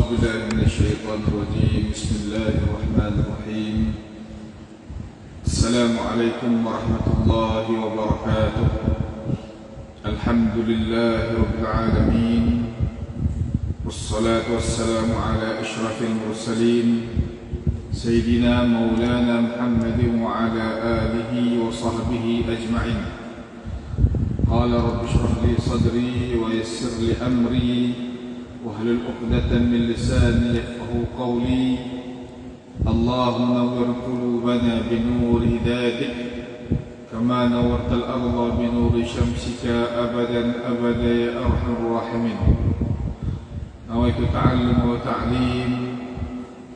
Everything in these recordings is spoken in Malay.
بالله من الشيطان الرجيم. بسم الله الرحمن الرحيم. السلام عليكم ورحمة الله وبركاته. الحمد لله رب العالمين، والصلاة والسلام على أشرف المرسلين سيدنا مولانا محمد وعلى آله وصحبه أجمعين. قال رب اشرح لي صدري ويسر لي أمري واحلل عقدة من لساني يفقهوا قولي. اللهم نور قلوبنا بنور هدايتك كما نورت الأرض بنور شمسك أبدا أبدا يا أرحم الراحمين. نويت تعلم وتعليم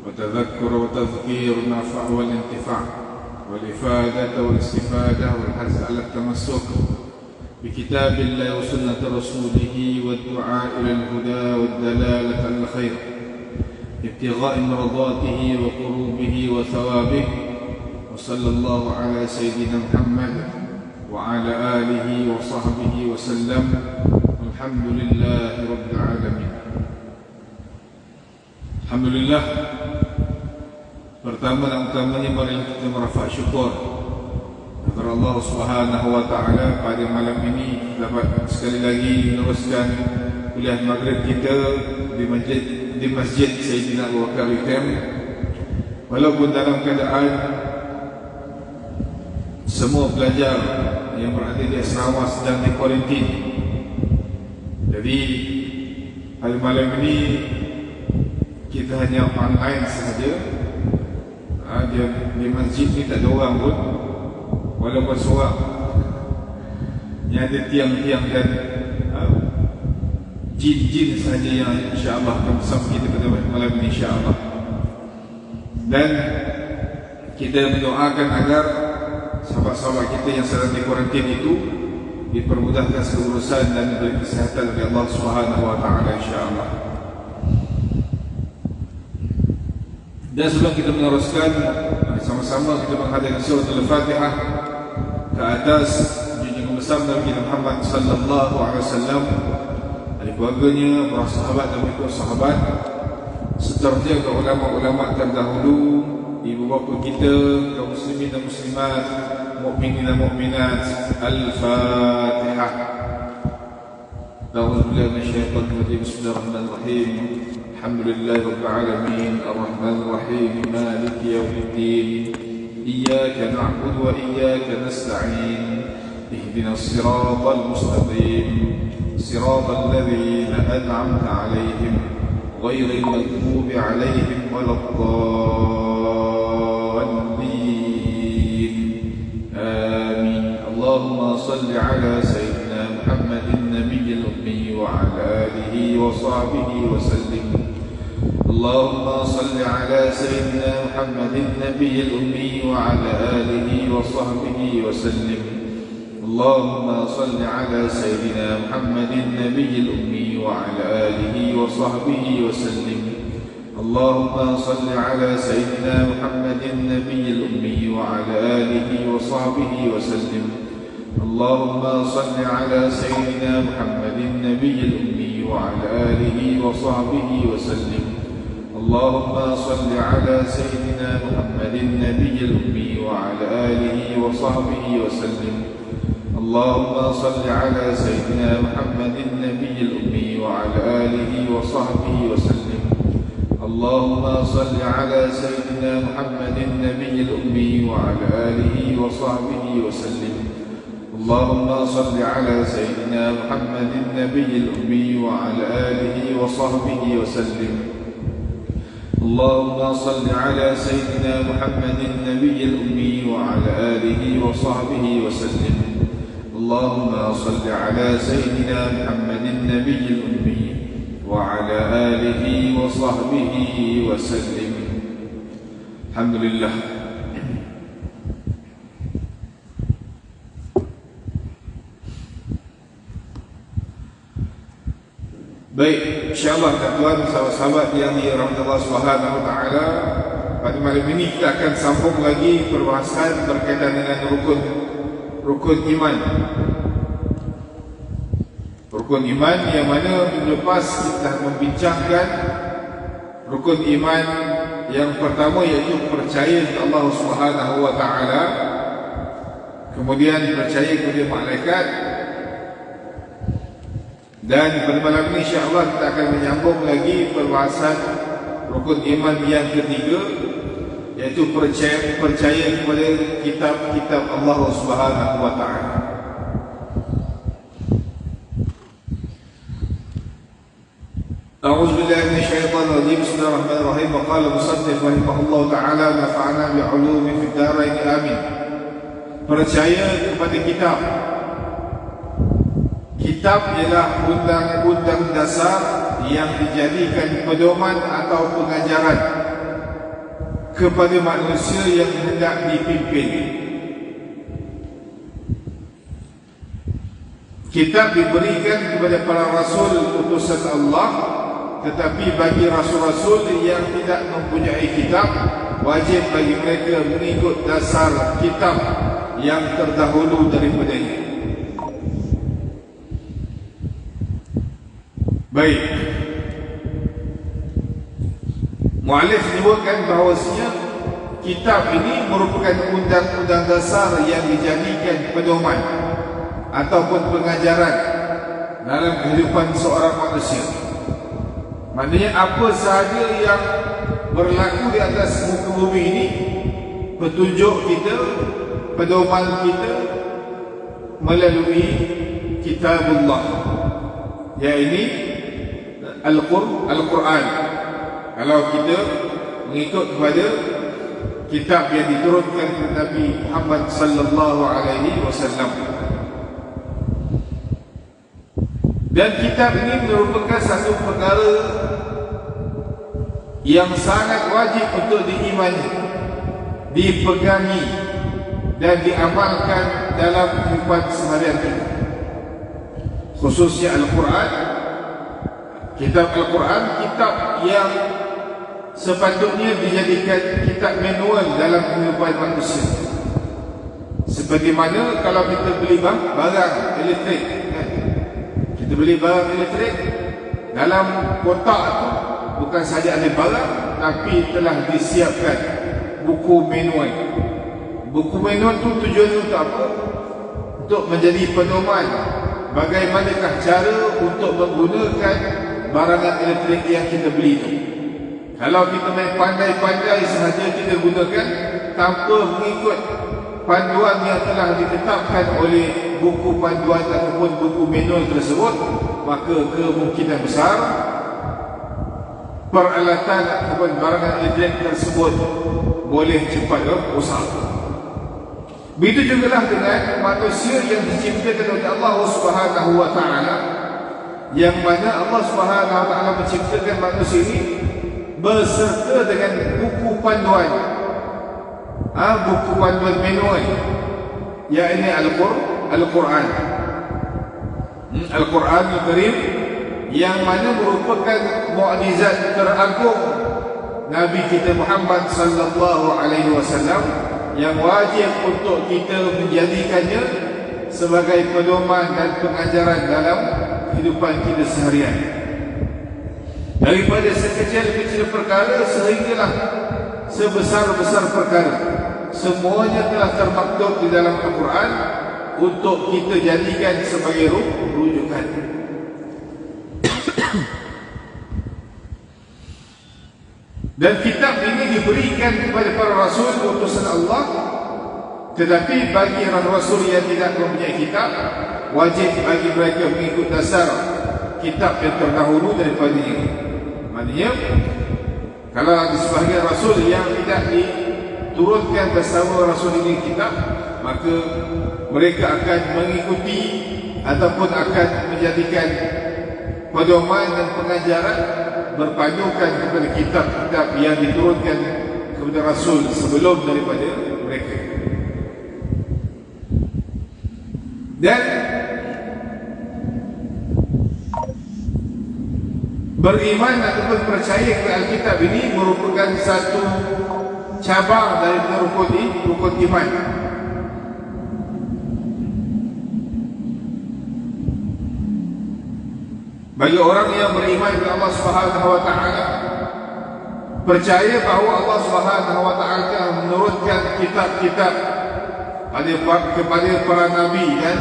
وتذكر وتذكير النفع والانتفاع والإفادة والاستفادة والحث على التمسك بكتاب الله وسنة رسوله والدعاء إلى الهدى والدلالة على الخير ابتغاء مرضاته وقربه وثوابه. وصلى الله على سيدنا محمد وعلى آله وصحبه وسلم. الحمد لله رب العالمين. Alhamdulillah. Pertama dan utamanya marilah kita merafak syukur kepada Allah Subhanahu wa taala pada malam ini dapat sekali lagi meneruskan kuliah maghrib kita di Masjid Sayyidina Abu Bakar Al-Kam, walaupun dalam keadaan semua pelajar yang berada di asrama sedang di kuarantin. Jadi pada malam ini kita hanya online sahaja. Di masjid ni tak ada orang pun, walaupun seorang. Yang ada tiang-tiang dan jin-jin sahaja yang insya-Allah akan bersama kita pada malam ini insya-Allah. Dan kita mendoakan agar sahabat-sahabat kita yang sedang di kuarantin itu dipermudahkan segala urusan dan diberi kesihatan oleh Allah Subhanahu wa taala insya-Allah. Dan sebelum kita meneruskan, sama-sama kita menghadiri surah Al-Fatihah ke atas junjungan besar Nabi Muhammad sallallahu alaihi wasallam, ahli keluarganya, para sahabat dan pengikut sahabat, seterusnya ke ulama-ulama terdahulu, ibu bapa kita, kaum muslimin dan muslimat, mukminin dan mukminat. Al-Fatihah. A'udzubillahi minasyaitonir rajim. Bismillahirrahmanirrahim. Alhamdulillahi rabbil alamin, arrahmanir rahim, maliki yaumiddin. Iyyaka na'budu wa iyyaka nasta'in. Ihdinas siratal mustaqim, siratal ladzina an'amta 'alaihim ghairil maghdubi 'alaihim waladdallin. Amin. Allahumma shalli 'ala sayyidina Muhammadin nabiyil ummi wa 'ala alihi wa sahbihi wa sallim. اللهم صل على سيدنا محمد النبي الأمي وعلى آله وصحبه وسلم. اللهم صل على سيدنا محمد النبي الأمي وعلى آله وصحبه وسلم. اللهم صل على سيدنا محمد النبي الأمي وعلى آله وصحبه وسلم. اللهم صل على سيدنا محمد النبي الأمي وعلى آله وصحبه وسلم. اللهم صل على سيدنا محمد النبي الأمي وعلى آله وصحبه وسلم. اللهم صل على سيدنا محمد النبي الأمي وعلى آله وصحبه وسلم. اللهم صل على سيدنا محمد النبي الأمي وعلى آله وصحبه وسلم. اللهم صل على سيدنا محمد النبي الأمي وعلى آله وصحبه وسلم. اللهم صل على سيدنا محمد النبي الأمي وعلى آله وصحبه وسلم. اللهم صل على سيدنا محمد النبي الأمي وعلى آله وصحبه وسلم. الحمد لله. Baik, insya-Allah tuan-tuan, sahabat-sahabat yang dirahmati Allah Subhanahu wa taala, pada malam ini kita akan sambung lagi perbahasan berkaitan dengan rukun iman. Rukun iman yang mana minggu lepas kita membincangkan Rukun iman yang pertama iaitu percaya kepada Allah Subhanahu wa taala, kemudian percaya kepada malaikat, dan pada malam ini insya-Allah kita akan menyambung lagi perbahasan rukun iman yang ketiga, iaitu percaya kepada kitab-kitab Allah Subhanahu wa taala. أعوذ بالله من الشيطان الرجيم. بسم الله الرحمن الرحيم. وقال المصنف رحمه الله تعالى نفعنا بعلوم في الدارين آمين. Percaya kepada kitab. Kitab ialah undang-undang dasar yang dijadikan pedoman atau pengajaran kepada manusia yang hendak dipimpin. Kitab diberikan kepada para rasul utusan Allah, tetapi bagi rasul-rasul yang tidak mempunyai kitab, wajib bagi mereka mengikut dasar kitab yang terdahulu daripadanya. Baik, muallif menyebutkan bahawasanya kitab ini merupakan undang-undang dasar yang dijadikan pedoman ataupun pengajaran dalam kehidupan seorang manusia. Maknanya apa sahaja yang berlaku di atas muka bumi ini, petunjuk kita, pedoman kita melalui kitabullah, yaitu Al-Quran. Kalau kita mengikut kepada kitab yang diturunkan kepada Nabi Muhammad sallallahu alaihi wasallam. Dan kitab ini merupakan satu perkara yang sangat wajib untuk diimani, dipegangi dan diamalkan dalam kehidupan seharian kita. Khususnya Al-Quran. Kitab Al-Quran, kitab yang sepatutnya dijadikan kitab manual dalam kehidupan manusia. Seperti mana kalau kita beli barang elektrik, kita beli barang elektrik, dalam kotak itu bukan saja ada barang, tapi telah disiapkan buku manual. Buku manual itu tujuannya untuk apa? Untuk menjadi pedoman bagaimanakah cara untuk menggunakan barangan elektrik yang kita beli itu. Kalau kita main pandai-pandai sahaja kita gunakan tanpa mengikut panduan yang telah ditetapkan oleh buku panduan ataupun buku manual tersebut, maka kemungkinan besar peralatan ataupun barangan elektrik tersebut boleh cepat rosak. Begitu jugalah dengan manusia yang diciptakan oleh Allah Subhanahu wa taala, yang mana Allah Subhanahu wa taala menciptakan manusia ini beserta dengan buku panduan, buku panduan manual, yakni Al-Quran. Al-Quran Al-Karim, yang mana merupakan mukjizat teragung Nabi kita Muhammad sallallahu alaihi wasallam, yang wajib untuk kita menjadikannya sebagai pedoman dan pengajaran dalam kehidupan kita seharian. Daripada sekecil-kecil perkara sehinggalah sebesar-besar perkara, semuanya telah termaktub di dalam Al-Quran untuk kita jadikan sebagai rujukan. Dan kitab ini diberikan kepada para rasul utusan Allah, tetapi bagi rasul yang tidak mempunyai kitab, wajib bagi mereka mengikut dasar kitab yang terdahulu daripadanya. Maknanya, kalau ada sebahagian rasul yang tidak diturunkan bersama rasul ini kitab, maka mereka akan mengikuti ataupun akan menjadikan pedoman dan pengajaran berpandukan kepada kitab-kitab yang diturunkan kepada rasul sebelum daripada mereka. Dan beriman ataupun percaya kepada Alkitab ini merupakan satu cabang dari rukun iman. Bagi orang yang beriman kepada Allah Subhanahu wa taala, percaya bahawa Allah Subhanahu wa taala telah menurunkan kitab-kitab kepada para nabi dan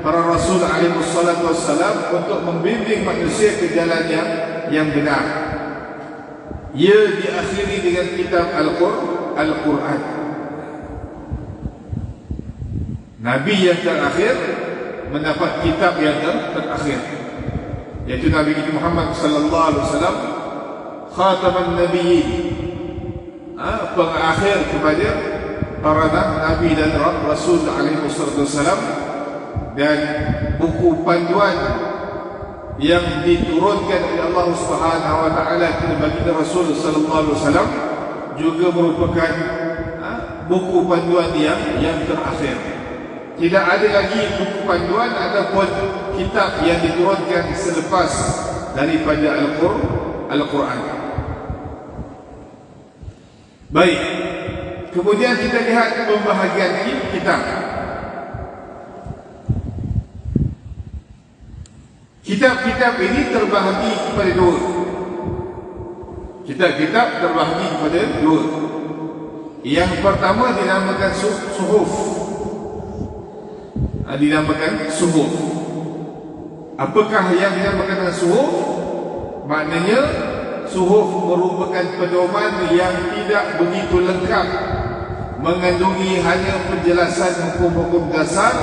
para rasul alaihi wassalatu wassalam untuk membimbing manusia ke jalan yang benar. Ia diakhiri dengan kitab Al-Quran. Nabi yang terakhir mendapat kitab yang terakhir, yaitu Nabi kita Muhammad sallallahu alaihi wasallam, khataman nabiyyin, pengakhir kepada para nabi dan rasul alaihi wasallam, dan buku panduan yang diturunkan oleh Allah Subhanahu wa taala kepada baginda Rasul sallallahu alaihi wasallam juga merupakan buku panduan yang terakhir. Tidak ada lagi buku panduan ataupun kitab yang diturunkan selepas daripada Al-Quran. Baik, kemudian kita lihat pembahagian kitab. Kitab-kitab ini terbahagi kepada dua. Kitab-kitab terbahagi kepada dua. Yang pertama dinamakan suhuf. Dinamakan suhuf. Apakah yang dinamakan suhuf? Maknanya suhuf merupakan pedoman yang tidak begitu lengkap, mengandungi hanya penjelasan hukum-hukum dasar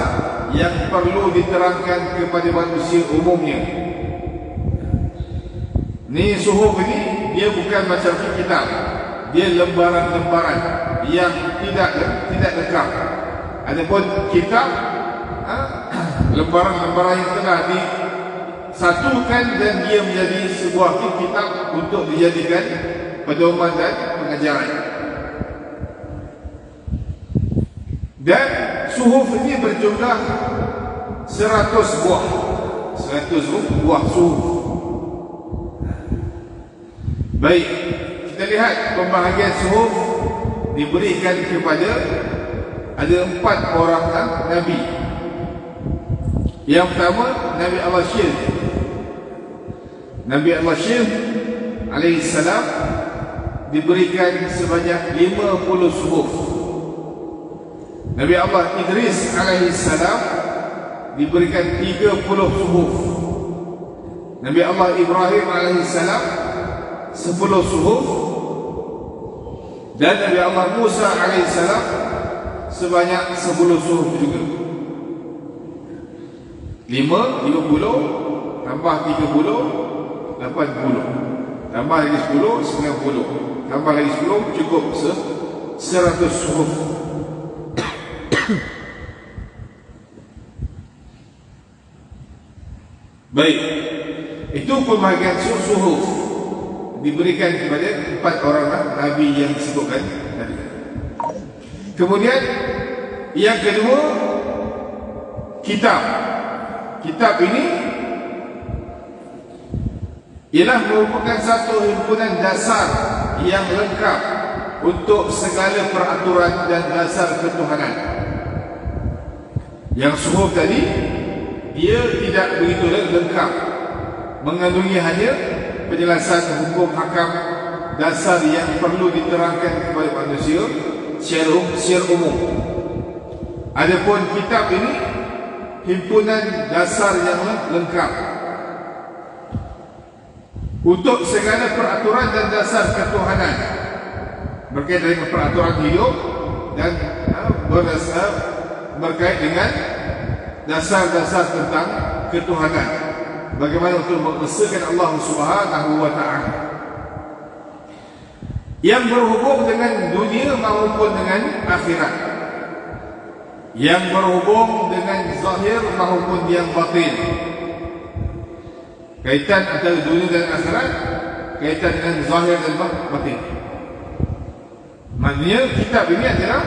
yang perlu diterangkan kepada manusia umumnya. Ni suhuf ini dia bukan macam kitab. Dia lembaran-lembaran yang tidak lengkap. Adapun kitab, lembaran-lembaran yang telah disatukan dan dia menjadi sebuah kitab untuk dijadikan pedoman dan pengajaran. Dan suhuf ini berjumlah 100 buah. 100 buah suhuf. Baik, kita lihat pembahagian suhuf diberikan kepada ada 4 orang nabi. Yang pertama Nabi Allah Syekh. Nabi Allah Syekh alaihi salam diberikan sebanyak 50 suhuf. Nabi Allah Idris alaihi salam diberikan 30 suhuf. Nabi Allah Ibrahim alaihi salam 10 suhuf. Dan Nabi Allah Musa alaihi salam sebanyak 10 suhuf juga. 50 tambah 30 80. Tambah lagi 10 90. Tambah lagi 10 cukup 100 suhuf. Baik, itu pembahagian suhuf diberikan kepada 4 orang nabi yang disebutkan tadi. Kemudian yang kedua, kitab. Kitab ini ialah merupakan satu himpunan dasar yang lengkap untuk segala peraturan dan dasar ketuhanan. Yang suhuf tadi dia tidak begitu lengkap, mengandungi hanya penjelasan hukum hakam dasar yang perlu diterangkan kepada manusia secara umum. Adapun kitab ini himpunan dasar yang lengkap untuk segala peraturan dan dasar ketuhanan berkaitan dengan peraturan hidup dan berkait dengan dasar-dasar tentang ketuhanan, bagaimana untuk mengesahkan Allah Subhanahu wa taala, yang berhubung dengan dunia maupun dengan akhirat, yang berhubung dengan zahir maupun yang batin, kaitan antara dunia dan akhirat, kaitan dengan zahir dan batin. Maknanya kitab ini adalah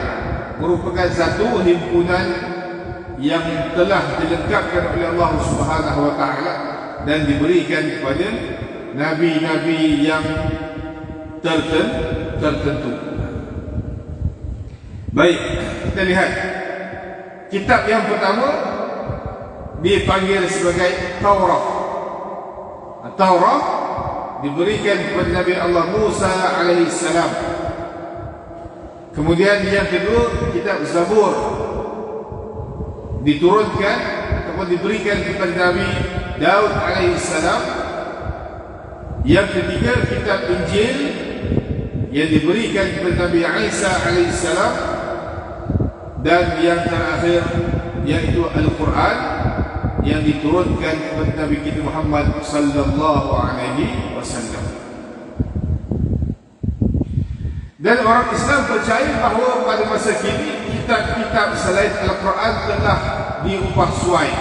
merupakan satu himpunan yang telah dilengkapkan oleh Allah Subhanahu wa taala dan diberikan kepada nabi-nabi yang tertentu. Baik, kita lihat kitab yang pertama dipanggil sebagai Taurat. Taurat diberikan kepada Nabi Allah Musa alaihi salam. Kemudian yang kedua, kitab Zabur diturunkan ataupun diberikan kepada Nabi Daud alaihi salam. Yang ketiga, kitab Injil yang diberikan kepada Nabi Isa alaihi salam. Dan yang terakhir, yaitu Al-Quran yang diturunkan kepada Nabi kita Muhammad sallallahu alaihi wasallam. Dan orang Islam percaya bahawa pada masa kini kitab-kitab selain Al-Quran telah diubah suai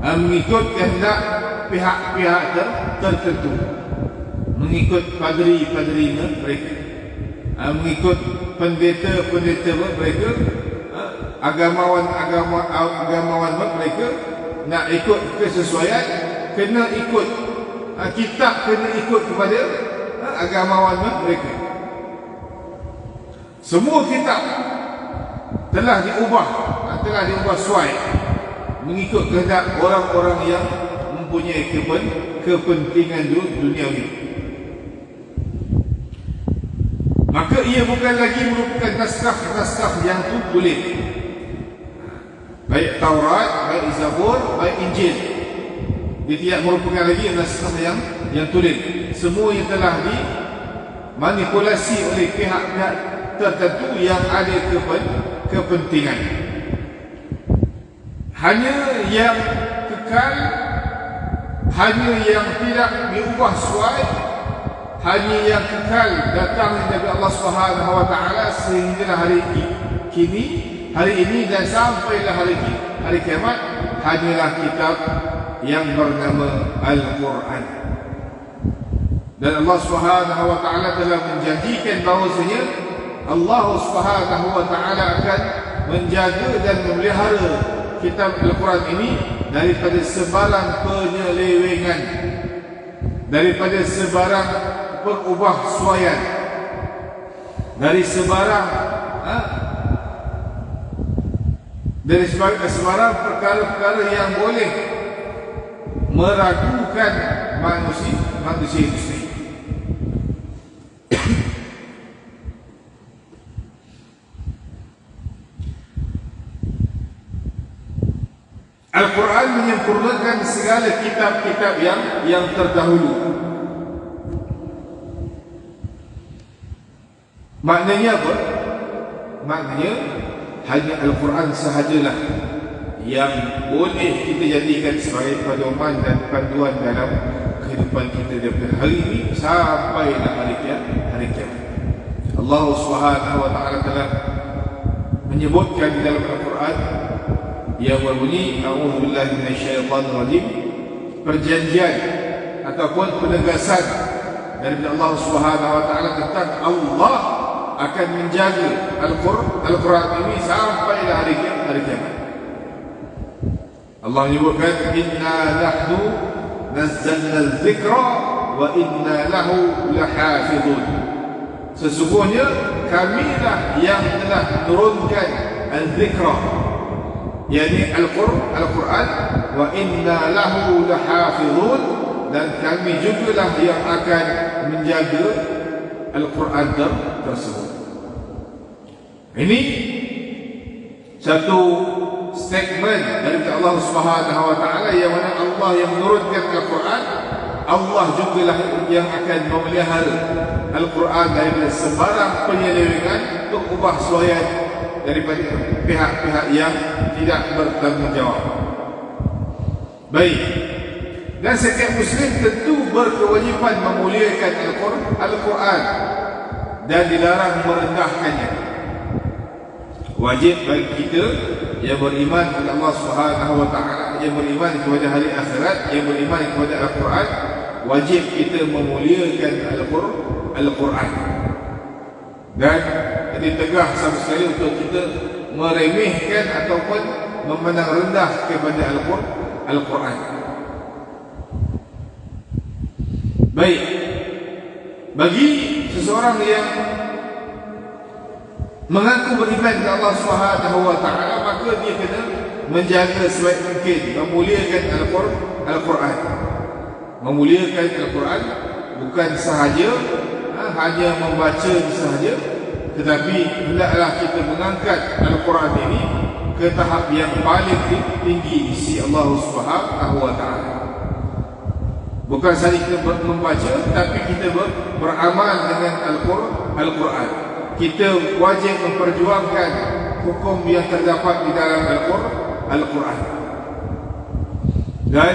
mengikut kehendak pihak-pihak tertentu, mengikut padri-padri mereka, mengikut pendeta-pendeta mereka, agamawan mereka. Nak ikut kesesuaian, kena ikut kitab, kena ikut kepada agamawan mereka. Semua kitab telah diubah suai mengikut kehendak orang-orang yang mempunyai kepentingan duniawi. Maka ia bukan lagi merupakan naskah-naskah yang tulis, baik Taurat, baik Zabur, baik Injil. Dia tidak merupakan lagi naskah yang tulis. Semua yang telah dimanipulasi oleh pihak-pihak tertentu yang ada kepentingan. Hanya yang kekal, hanya yang tidak diubah suai, hanya yang kekal datang dari Allah Subhanahu wa taala sehingga hari ini dan sampailah hari kiamat, hanyalah kitab yang bernama Al-Quran. Dan Allah Subhanahu wa taala telah menjanjikan bahawasanya Allah Subhanahu wa taala akan menjaga dan memelihara kitab Al-Quran ini daripada sebarang penyelewengan, daripada sebarang perubah suaian, dari sebarang perkara-perkara yang boleh meragukan manusia itu sendiri. Al-Quran menyempurnakan segala kitab-kitab yang terdahulu. Maknanya apa? Maknanya hanya Al-Quran sahajalah yang boleh kita jadikan sebagai pedoman dan panduan dalam kehidupan kita daripada hari ini sampailah hari kiamat. Allah Subhanahu wa taala telah menyebutkan di dalam Al-Quran yang berbunyi, a'udzubillahi minasyaitonir rajim, perjanjian ataupun penegasan dari Allah Subhanahu wa taala tentang Allah akan menjaga Al-Quran ini sampailah hari kiamat. Allah menyebutkan, inna nahnu nazzalna dzikra wa inna lahu lahafizun. Sesungguhnya kamilah yang telah menurunkan al-dzikra, yakni Al-Quran, wa inna lahu lahafizun, dan kami jugalah yang akan menjaga Al-Quran tersebut. Ini satu statement dari Allah Subhanahu wa taala yang mana Allah yang menurunkan Al-Quran, Allah jugalah yang akan memelihara Al-Quran daripada sebarang penyelewengan, mengubah suaian daripada pihak-pihak yang tidak bertanggungjawab. Baik. Dan setiap Muslim tentu berkewajipan memuliakan Al-Quran dan dilarang merendahkannya. Wajib bagi kita yang beriman kepada Allah Subhanahu wa taala, yang beriman kepada hari akhirat, yang beriman kepada Al-Quran, wajib kita memuliakan Al-Quran. Dan ditegah sama sekali untuk kita meremehkan ataupun memandang rendah kepada Al-Quran. Baik, bagi seseorang yang mengaku beriman kepada Allah Subhanahu wa taala, maka dia kena menjaga sebaik mungkin, memuliakan Al-Quran, memuliakan Al-Quran bukan sahaja hanya membaca sahaja, tetapi hendaklah kita mengangkat Al-Quran ini ke tahap yang paling tinggi di sisi Allah Subhanahu wa taala. Bukan sahaja kita membaca, tapi kita beramal dengan Al-Quran. Kita wajib memperjuangkan hukum yang terdapat di dalam Al-Quran. Dan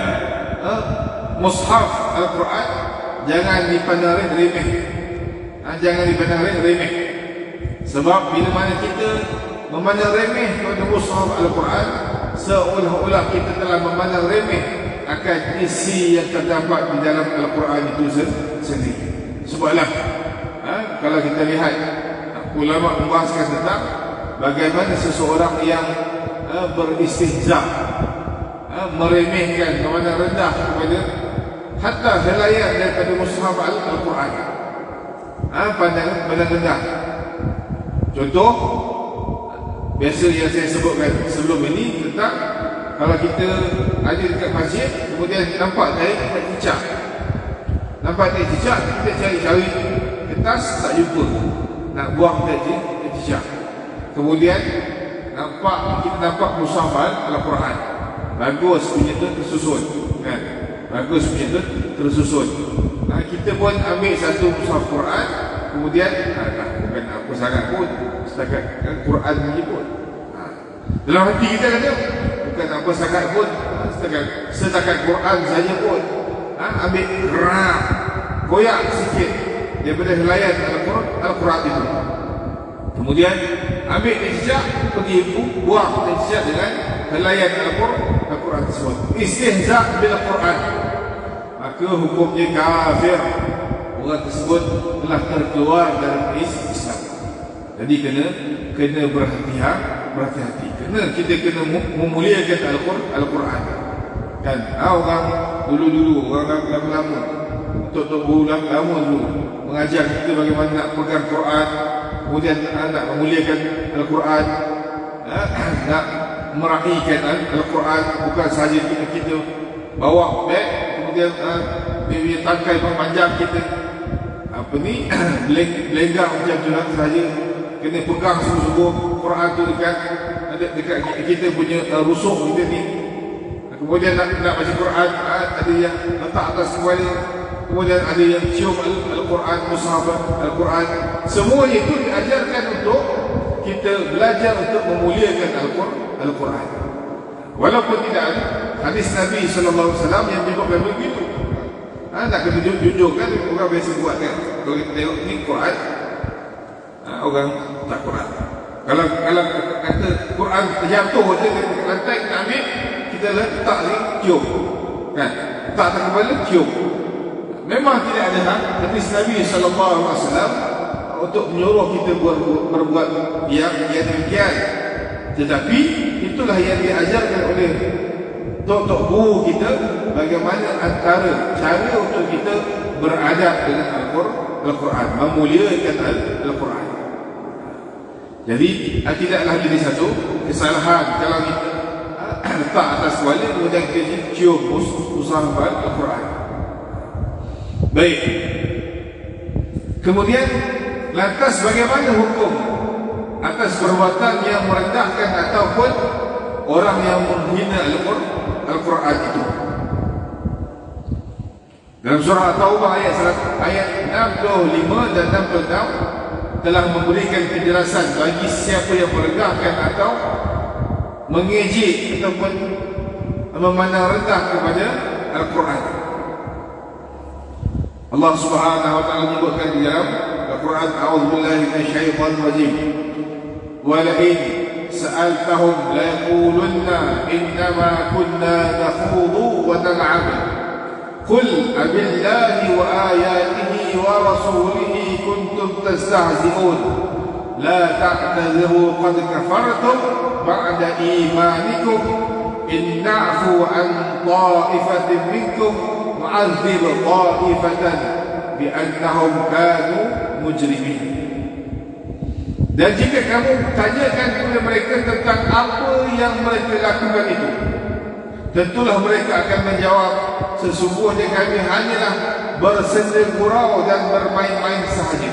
mushaf Al-Quran jangan dipandang remeh. Jangan dipandang remeh. Sebab bila mana kita memandang remeh kepada mushaf Al-Quran, seolah-olah kita telah memandang remeh akan isi yang terdapat di dalam Al-Quran itu sendiri. Sebablah kalau kita lihat ulama membahaskan tentang bagaimana seseorang yang beristihza, meremehkan, memandang rendah kepada hatta helayan daripada mushaf Al-Quran, pandang rendah. Contoh biasa yang saya sebutkan sebelum ini tentang kalau kita ada dekat masjid, kemudian nampak tadi cicak, kita cari kertas tak jumpa, nak buang tadi cicak. Kemudian kita nampak mushaf Al-Quran, bagus punya tu tersusun, kan? Bagus punya tu tersusun. Kita pun ambil satu mushaf Quran, kemudian bukan apa sangat pun, setakat Quran ni pun. Dalam hati kita kata bukan apa sangat pun, setakat Quran saja pun. Ambil gerak, goyak sikit daripada helaian Al-Quran itu. Kemudian ambil jejak, pergi buang jejak dengan helaian Al-Quran tersebut. Istihza bil Quran, maka hukumnya kafir. Orang tersebut telah terkeluar dari Islam. Jadi kena berhati-hati. Kita kena memuliakan Al-Quran. Kan orang dulu orang lama untuk berulang lama dulu mengajar kita bagaimana nak pegang Quran, kemudian nak memuliakan Al-Quran, nak meraihkan Al-Quran. Bukan sahaja kita bawa beg, kemudian dia tangkai memanjang kita belenggang macam tu sahaja. Kena pegang sungguh-sungguh Quran tu dekat kita punya rusuk kita ni. Kemudian nak baca Quran, ada yang letak atas kepala, kemudian ada yang cium Al-Quran, mushaf Al-Quran. Semua itu diajarkan untuk kita belajar untuk memuliakan Al-Quran. Walaupun tidak ada hadis Nabi SAW yang menyebutkan begitu. Nak kena jujur kan, orang biasa buat kan. Kalau kita tengok ni Quran, orang tak Quran. Kalau kata Quran terjatuh je ke lantai, kita ambil, kita letak ni, cium kan, letak atas kepala, cium. Memang tidak ada hadis Nabi SAW untuk menyuruh kita berbuat yang demikian. Tetapi itulah yang diajarkan oleh tok guru kita, bagaimana antara cara untuk kita beradab dengan Al-Quran, memuliakan Al-Quran. Jadi tidaklah jadi satu kesalahan kalau kita letak atas kepala, kemudian kita cium mushaf Al-Quran. Baik. Kemudian lantas bagaimana hukum atas perbuatan yang merendahkan ataupun orang yang menghina Al-Quran itu? Dalam surah At-Taubah ayat 65 dan 66 telah memberikan penjelasan bagi siapa yang merendahkan atau mengejek ataupun memandang rendah kepada Al-Quran. Allah Subhanahu wa taala menyebutkan di dalam Al-Quran, a'udzubillahi minasyaitonir rajim, wa la in sa'altahum la yaqulunna innama kunna nakhudu wa nal'ab qul abillahi wa ayatihi wa rasulihi kuntum tastahzi'un la ta'tadhiru qad kafartum ba'da imanikum in na'fu an ta'ifatin minkum nu'adzib ta'ifatan bi'annahum kanu mujrimin. Dan jika kamu tanyakan kepada mereka tentang apa yang mereka lakukan itu, tentulah mereka akan menjawab, sesungguhnya kami hanyalah bersenda gurau dan bermain-main sahaja.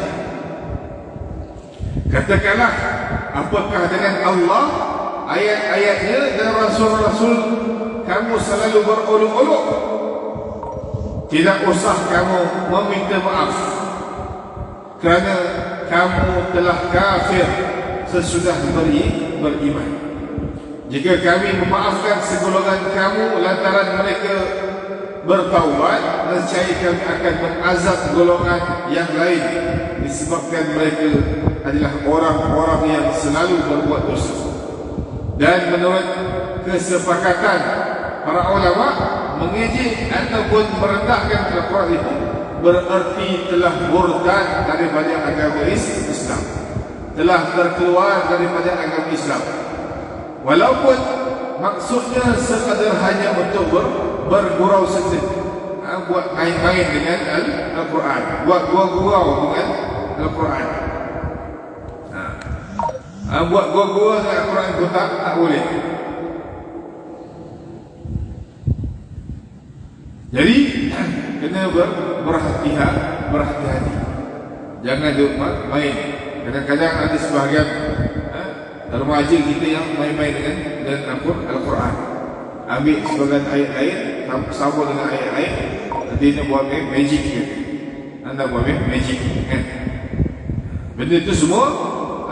Katakanlah, apakah dengan Allah, ayat-ayatnya dan Rasul-Rasul kamu selalu berolok-olok? Tidak usah kamu meminta maaf, kerana kamu telah kafir sesudah beriman. Jika kami memaafkan segolongan kamu lantaran mereka bertaubat, nescaya kami akan mengazab golongan yang lain disebabkan mereka adalah orang-orang yang selalu berbuat dosa. Dan menurut kesepakatan para ulama, mengejek ataupun merendahkan Al-Quran itu berarti telah murtad daripada agama Islam, telah terkeluar daripada agama Islam. Walaupun maksudnya sekadar hanya untuk bergurau saja, buat main-main dengan Al-Quran, buat gurau dengan Al-Quran, buat gurau dengan Al-Quran pun tak boleh. Jadi kena berhati-hati, jangan duk main. Kadang-kadang ada sebahagian remaja kita yang main-main dengan Al-Quran, ambil sebagian ayat-ayat sama dengan ayat-ayat, nanti nak buat magic ke, anda buat magic kan? Benda itu semua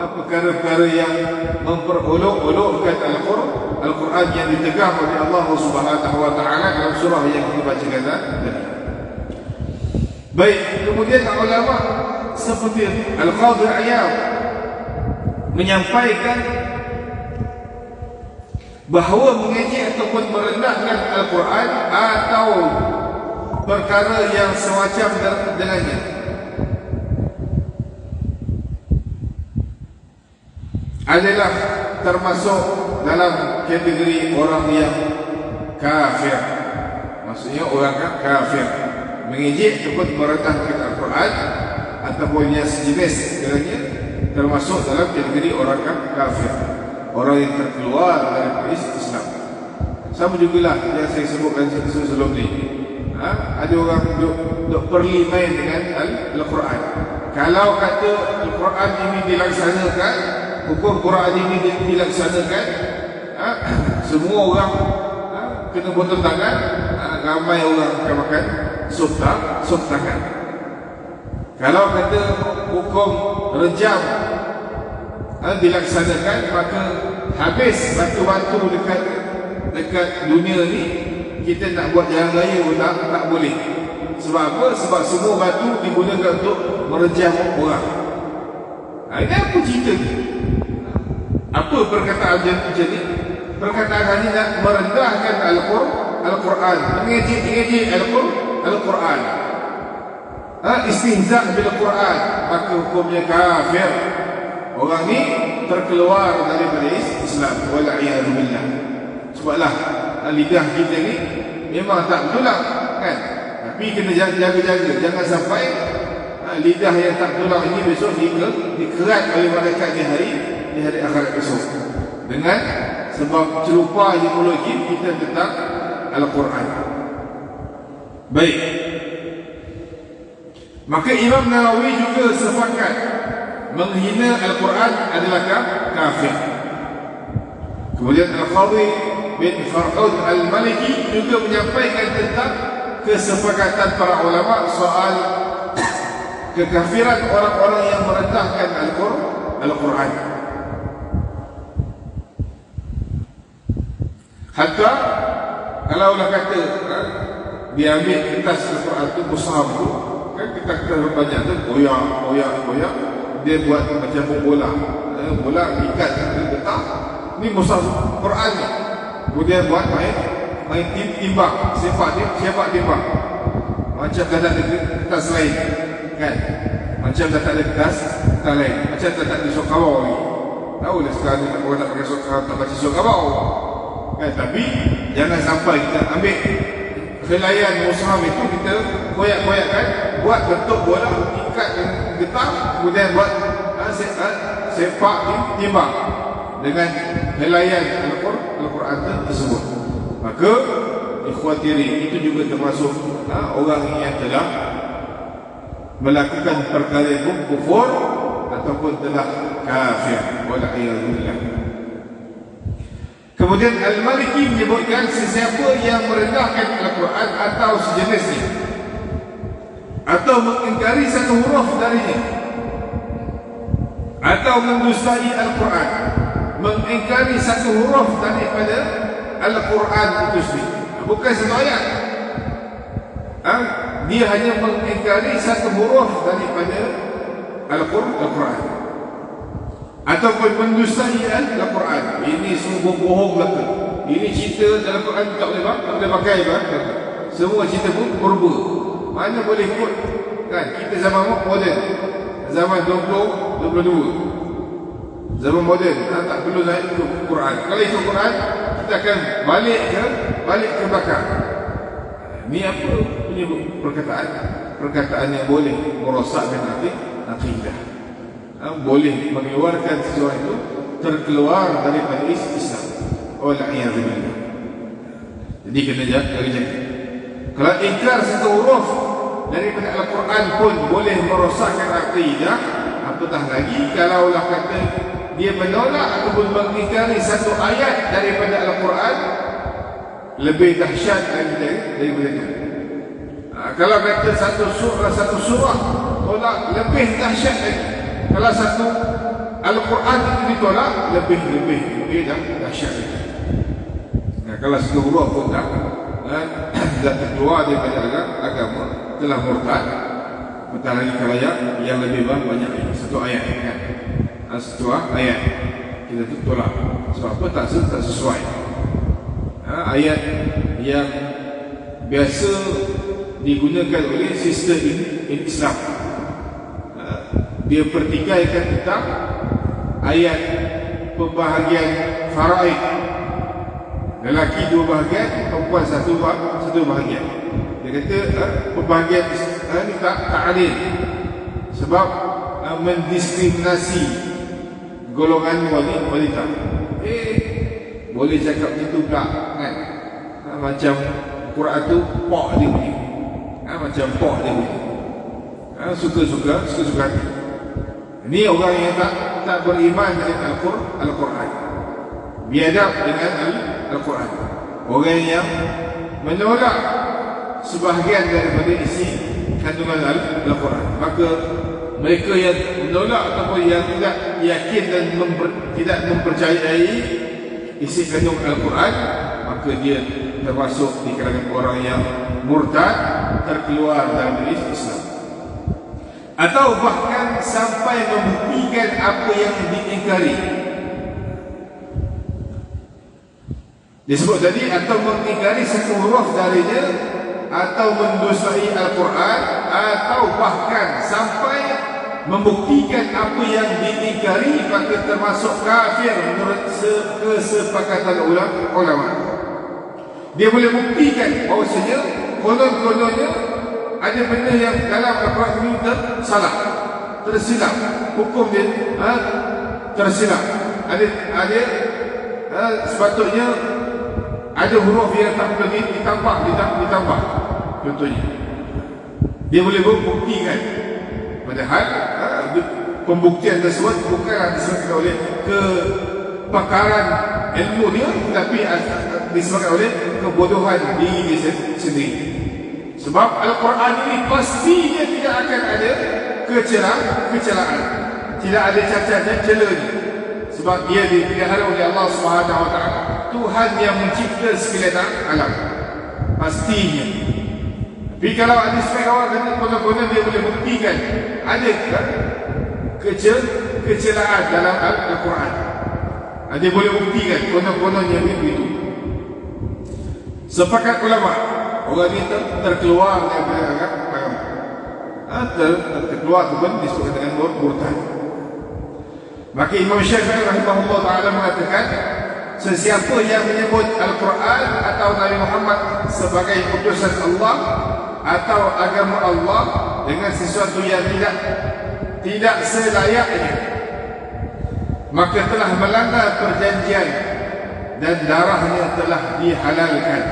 perkara-perkara yang memperolok-olokkan Al-Quran yang ditegang oleh Allah Subhanahu wa taala dalam surah yang kita bacakan tadi. Baik, kemudian ulama seperti Al-Qadhi Iyad menyampaikan bahawa mengejek ataupun merendahkan Al-Quran atau perkara yang semacam dengannya adalah termasuk dalam kategori orang yang kafir. Maksudnya orang kafir mengejek ataupun merendahkan Al-Quran ataupun yang sejenis dengannya, termasuk dalam kategori orang kafir, orang yang terkeluar dari Islam. Sama jugalah yang saya sebutkan sebelum ni. Ada orang duk perli main dengan Al-Quran. Kalau kata Al-Quran ini dilaksanakan, hukum Quran ini dilaksanakan, semua orang kena potong tangan, ramai orang akan makan sup tangan. Kalau kata hukum rejam dilaksanakan, maka habis batu-batu dekat dunia ni, kita nak buat jalan raya pun tak boleh. Sebab apa? Sebab semua batu digunakan untuk merejam orang. Ini apa cerita ni? Apa perkataan macam ni? Perkataan ini nak merendahkan Al-Quran, mengejek Al-Quran, istihza' bil Quran, maka hukumnya kafir. Orang ni terkeluar daripada Islam, wal'iyadu billah. Sebablah lidah kita ni memang tak tulang kan, tapi kena jaga-jaga, jangan sampai lidah yang tak tulang ini besok dikerat oleh malaikat di hari akhirat besok dengan sebab celupa di mulut kita tentang Al-Quran. Baik, maka Imam Nawawi juga sepakat menghina Al-Quran adalah kafir. Kemudian Al-Qadhi bin Far'ud Al-Maliki juga menyampaikan tentang kesepakatan para ulama soal kekafiran orang-orang yang merendahkan Al-Quran. Hatta kalau kata dia ambil kertas Al-Quran tu, mushaf tu kan, kita banyak tu goyak, dia buat macam bola ikat getah. Ni mushaf Quran ni, kemudian buat main timbang, sepak timbang, macam dah tak ada kertas lain kan, macam dah tak ada kertas lain, macam dah tak ada surat khabar lagi. Tahu lah sekarang ni orang tak pakai surat khabar, tak baca surat khabar kan. Tapi jangan sampai kita ambil helaian mushaf itu, kita koyak-koyakkan, buat bentuk bola, ikat getah, kemudian buat sepak timbang dengan helaian Al-Quran tersebut. Maka ikhwatiri, itu juga termasuk orang yang telah melakukan perkara yang kufur ataupun telah kafir. Wal'iyadzubillah. Kemudian Al-Maliki menyebutkan sesiapa yang merendahkan Al-Quran atau sejenisnya, atau mengingkari satu huruf darinya, atau mendustai Al-Quran, mengingkari satu huruf daripada Al-Quran itu sendiri, bukan satu ayat. Dia hanya mengingkari satu huruf daripada Al-Quran, ataupun mendustai Al-Quran. Ini sungguh bohong belaka. Ini cerita dalam Quran tak boleh pakai semua cerita pun purba. Mana boleh ikut kan? Kita zaman moden, zaman 2022, zaman moden, tak perlu nak ikut Quran. Kalau ikut Quran, kita akan balik ke belakang. Ni apa punya perkataan yang boleh merosakkan akidah, boleh mengeluarkan seseorang itu terkeluar daripada Islam. Wal'iyadzubillah. Jadi kena jaga. Kalau ingkar satu huruf daripada Al-Quran pun boleh merosakkan akidah, apatah lagi kalaulah kata dia menolak ataupun mengingkari satu ayat daripada Al-Quran, lebih dahsyat daripada itu. Kalau kata satu surah tolak, lebih dahsyat lagi. Kalau satu Al-Quran itu ditolak, lebih dahsyat lagi. Kalau satu huruf pun dah terkeluar daripada agama, telah murtad. Betul lagi kalau yang lebih banyak lagi. Satu ayat kan? Satu ayat kita tolak. Sebab apa? Tak sesuai. Ayat yang biasa digunakan oleh sistem Islam, dia pertikaikan tentang ayat pembahagian faraid. Lelaki 2 bahagian, perempuan 1 bahagian. Dia kata pembahagian ni tak adil, sebab mendiskriminasi golongan wanita. Boleh cakap macam tu pula kan? Macam Quran tu pok dia bunyi, macam pok dia bunyi, suka-suka hati. Ini orang yang tak beriman dengan Al-Quran, biadab dengan Al-Quran, orang yang menolak sebahagian daripada isi kandungan Al-Quran. Maka mereka yang menolak ataupun yang tidak yakin dan tidak mempercayai isi kandungan Al-Quran, maka dia termasuk di kalangan orang yang murtad, terkeluar dari Islam, atau bahkan sampai membuktikan apa yang diingkari. Disebut tadi, atau mengingkari satu huruf darinya, atau mendustai Al-Quran, atau bahkan sampai membuktikan apa yang diingkari, maka termasuk kafir menurut kesepakatan ulama. Dia boleh buktikan bahawasanya konon-kononnya ada benda yang dalam Al-Quran ini salah, tersilap, hukum dia tersilap. Ada sepatutnya ada huruf yang tak perlu ditambah contohnya. Dia boleh membuktikan, padahal pembuktian tersebut bukanlah disebabkan oleh kepakaran ilmu dia, tetapi disebabkan oleh kebodohan diri dia sendiri. Sebab Al-Quran ini pasti dia tidak akan ada kecelaan, tidak ada cacat dan celanya, sebab dia dipelihara oleh Allah Subhanahu Wa Taala, Tuhan yang mencipta sekalian alam, pastinya. Tapi kalau ada sebagian orang kata konon-konon dia boleh buktikan ada kecelaan dalam Al-Quran, dia boleh buktikan konon-konon yang begitu. Sepakat ulama, orang ini terkeluar daripada agama, terkeluar pun disebut dengan murtad. Maka Imam Syafi'i rahimahullah ta'ala mengatakan, sesiapa yang menyebut Al-Quran atau Nabi Muhammad sebagai utusan Allah atau agama Allah dengan sesuatu yang tidak selayaknya, maka telah melanggar perjanjian dan darahnya telah dihalalkan.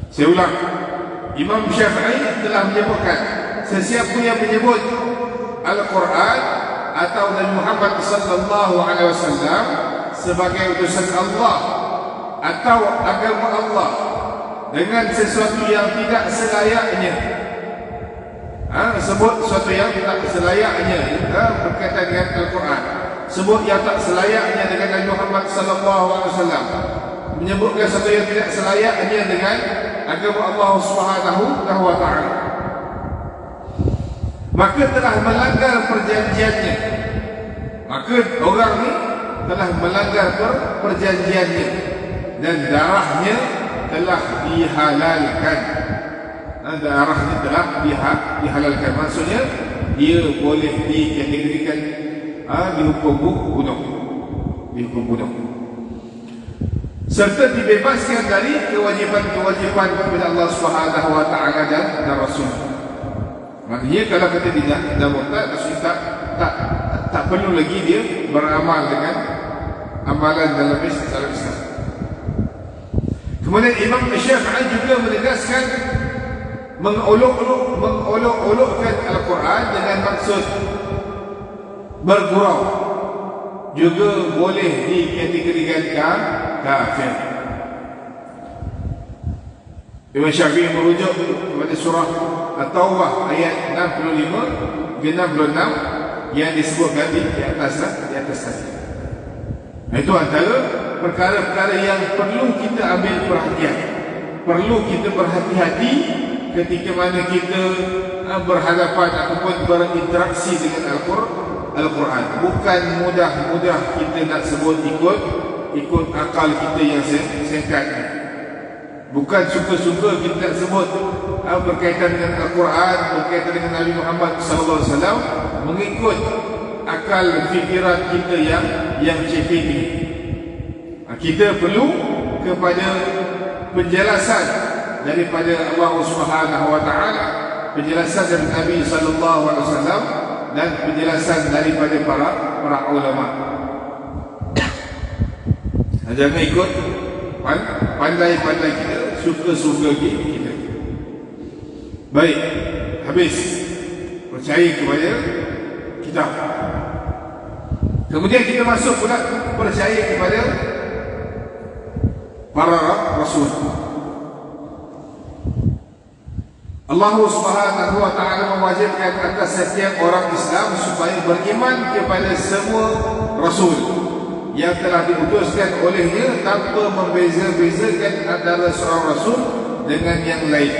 Saya ulang, Imam Syafi'i telah menyebutkan sesiapa yang menyebut Al-Quran atau Nabi Muhammad sallallahu alaihi wasallam sebagai utusan Allah atau agama Allah dengan sesuatu yang tidak selayaknya, sebut sesuatu yang tidak selayaknya berkaitan dengan Al-Quran, sebut yang tak selayaknya dengan Nabi Muhammad sallallahu alaihi wasallam, menyebutkan sesuatu yang tidak selayaknya dengan agama Allah Subhanahu wa taala, maka telah melanggar perjanjiannya. Maka orang ni telah melanggar perjanjiannya dan darahnya telah dihalalkan. Darahnya telah dihalalkan. Maksudnya dia boleh dikategorikan dihukum bunuh. Dihukum bunuh. Serta dibebaskan dari kewajipan-kewajipan kepada Allah Subhanahu wa taala dan Rasul. Maknanya kalau kita tidak dah murtad, maksudnya tak perlu lagi dia beramal dengan amalan dalam Islam. Kemudian Imam Syafi'i juga menegaskan mengolok-olokkan Al-Quran dengan maksud bergurau juga boleh dikategorikan kafir. Imam Syafi'i merujuk kepada surah At-Taubah ayat 65 ke 66 yang disebutkan di atas tadi. Itu antara perkara-perkara yang perlu kita ambil perhatian. Perlu kita berhati-hati ketika mana kita berhadapan ataupun berinteraksi dengan Al-Quran. Bukan mudah-mudah kita nak sebut ikut akal kita yang singkat. Bukan suka-suka kita nak sebut berkaitan dengan Al-Quran, berkaitan dengan Nabi Muhammad SAW, mengikut akal fikiran kita yang CPT. Kita perlu kepada penjelasan daripada Allah Subhanahu wa taala, penjelasan dari Nabi sallallahu alaihi wasallam dan penjelasan daripada para ulama. Jangan ikut pandai-pandai kita, suka-suka kita. Baik, habis percaya kepada kitab. Kemudian kita masuk pula percaya kepada para rasul. Allah Subhanahu wa taala mewajibkan atas setiap orang Islam supaya beriman kepada semua rasul yang telah diutuskan olehnya tanpa membeza-bezakan antara seorang rasul dengan yang lain.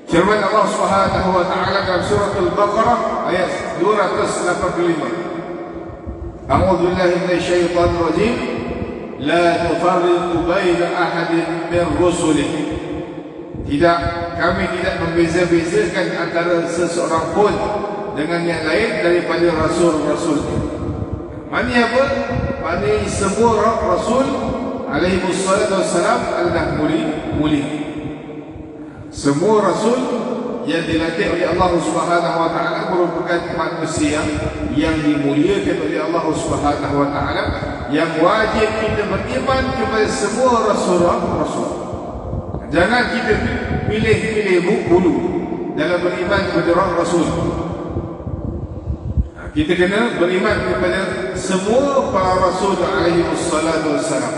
Firman Allah Subhanahu wa taala dalam surah Al-Baqarah ayat 285. A'udzu billahi minasyaitonir rajim. La tufarriqu baina ahadin min rusulihi. Tidak, kami tidak membeza-bezakan antara seseorang pun dengan yang lain daripada rasul-rasul. Maknanya apa? Maknanya semua rasul alaihi wassalatu wassalam adalah mulia. Semua rasul yang dilantik oleh Allah Subhanahu wa taala merupakan manusia yang dimuliakan oleh Allah Subhanahu wa taala, yang wajib kita beriman kepada semua rasul. Jangan kita pilih-pilih bulu dalam beriman kepada rasul. Kita kena beriman kepada semua para rasul alaihi wassalatu wassalam.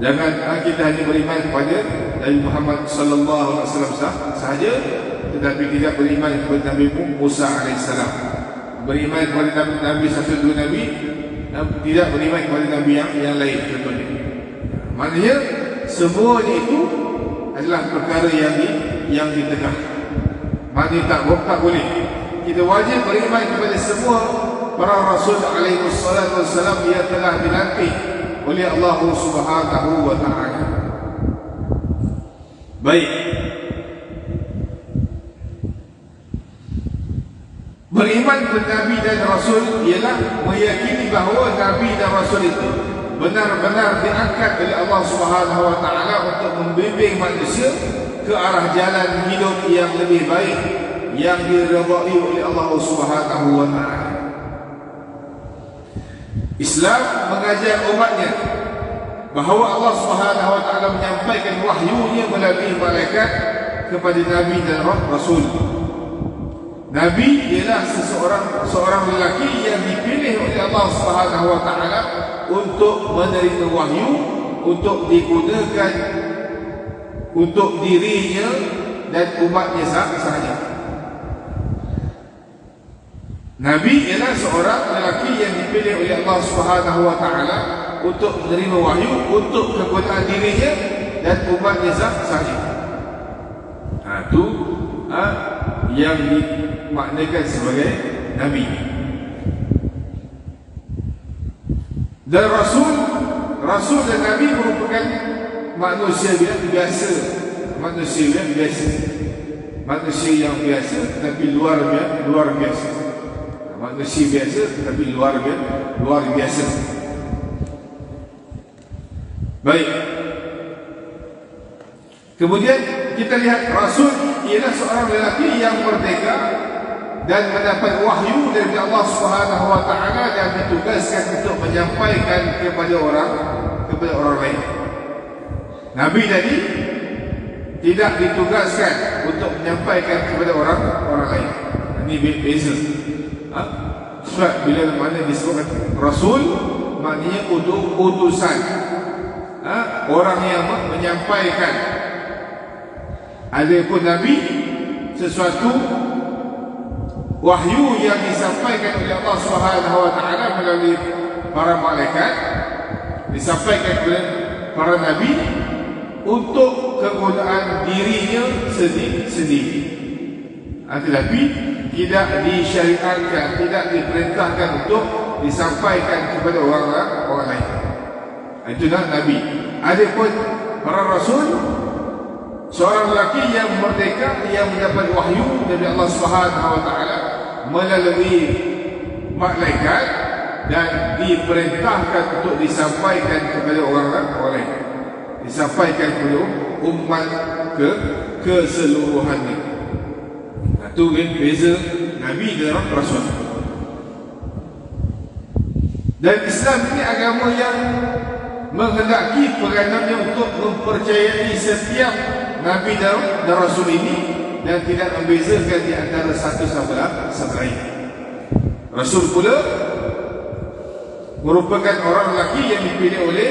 Jangan kita hanya beriman kepada Nabi Muhammad sallallahu alaihi wasallam sahaja, tetapi tidak beriman kepada Nabi Musa alaihissalam. Beriman kepada Nabi satu dua Nabi, tidak beriman kepada Nabi yang lain contohnya. Maknanya semuanya itu adalah perkara yang ditegah. Maknanya tak boleh. Kita wajib beriman kepada semua para rasul alaihi wassalatu wassalam yang telah dilantik oleh Allah Subhanahu wa taala. Baik. Beriman kepada Nabi dan Rasul ialah meyakini bahawa Nabi dan Rasul itu benar-benar diangkat oleh Allah Subhanahu wa taala untuk membimbing manusia ke arah jalan hidup yang lebih baik yang diridai oleh Allah Subhanahu wa taala. Islam mengajar umatnya bahawa Allah Subhanahu wa taala menyampaikan wahyunya melalui malaikat kepada Nabi dan Rasul. Nabi ialah seorang lelaki yang dipilih oleh Allah Subhanahu wa taala untuk menerima wahyu, untuk digunakan untuk dirinya dan umatnya sahaja. Nabi ialah seorang lelaki yang dipilih oleh Allah Subhanahu wa taala untuk menerima wahyu, untuk kegunaan dirinya dan umatnya sahaja. Itu yang dimaknakan sebagai Nabi. Dan Rasul dan Nabi merupakan manusia biasa. Manusia yang biasa tetapi luar biasa. Manusia biasa tetapi luar biasa. Baik. Kemudian kita lihat Rasul ialah seorang lelaki yang merdeka dan mendapat wahyu dari Allah Subhanahu wa taala dan ditugaskan untuk menyampaikan kepada orang lain. Nabi tadi tidak ditugaskan untuk menyampaikan kepada orang lain. Ini beza. Sebab bila mana disebutkan Rasul, maknanya utusan. Orang yang menyampaikan. Adapun Nabi, sesuatu wahyu yang disampaikan oleh Allah Subhanahu wa taala melalui para malaikat, disampaikan kepada para nabi untuk kegunaan dirinya sendiri. Tetapi tidak disyariatkan, tidak diperintahkan untuk disampaikan kepada orang lain. Itulah Nabi. Adapun para Rasul, seorang lelaki yang merdeka yang mendapat wahyu dari Allah Subhanahu wa taala melalui malaikat dan diperintahkan untuk disampaikan kepada orang lain, disampaikan kepada umat keseluruhannya. Itu beza Nabi dan Rasul. Dan Islam ini agama yang menghendaki peranannya untuk mempercayai setiap Nabi dan Rasul ini dan tidak membezakan di antara satu sama lain. Rasul pula merupakan orang lelaki yang dipilih oleh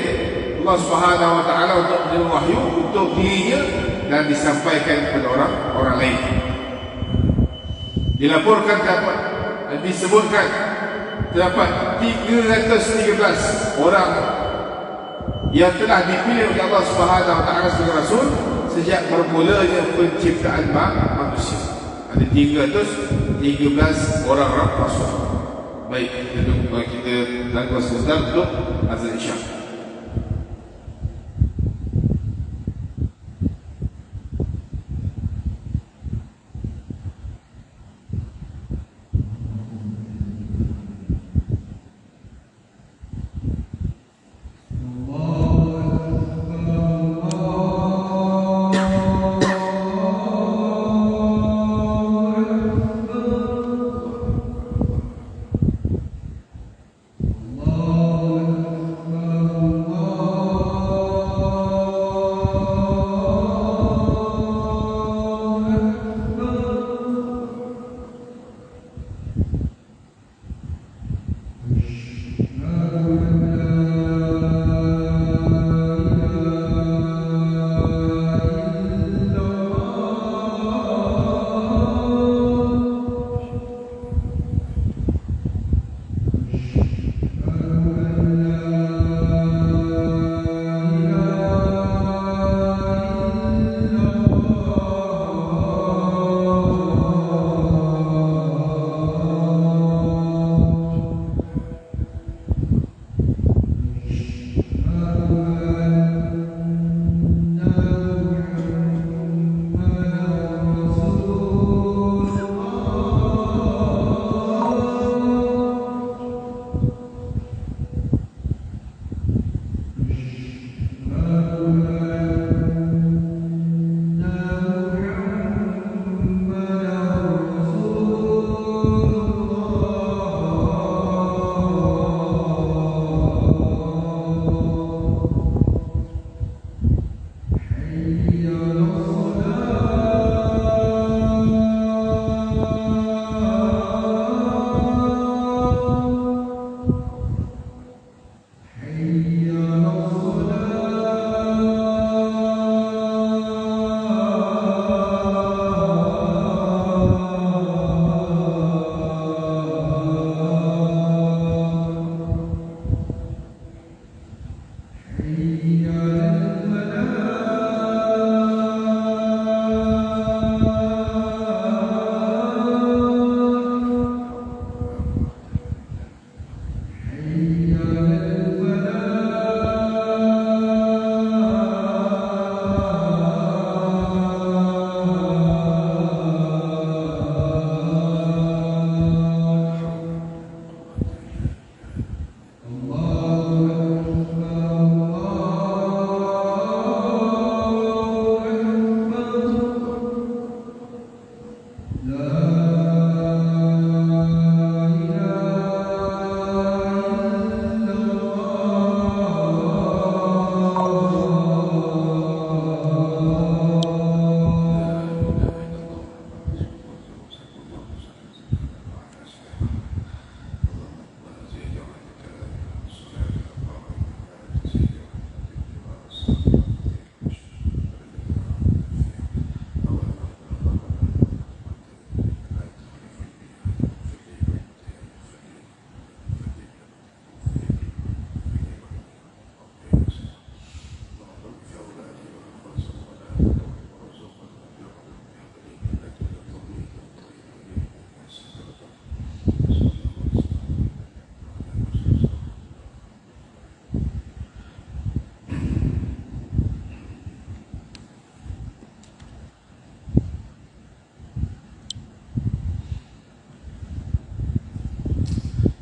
Allah Subhanahu wa taala untuk menerima wahyu untuk dirinya dan disampaikan kepada orang lain. Dilaporkan disebutkan terdapat 313 orang yang telah dipilih oleh Allah Subhanahu wa taala sebagai rasul sejak bermulanya penciptaan manusia. Ada 313 orang rasul. Baik, kita tangguh sebentar untuk azan Isya.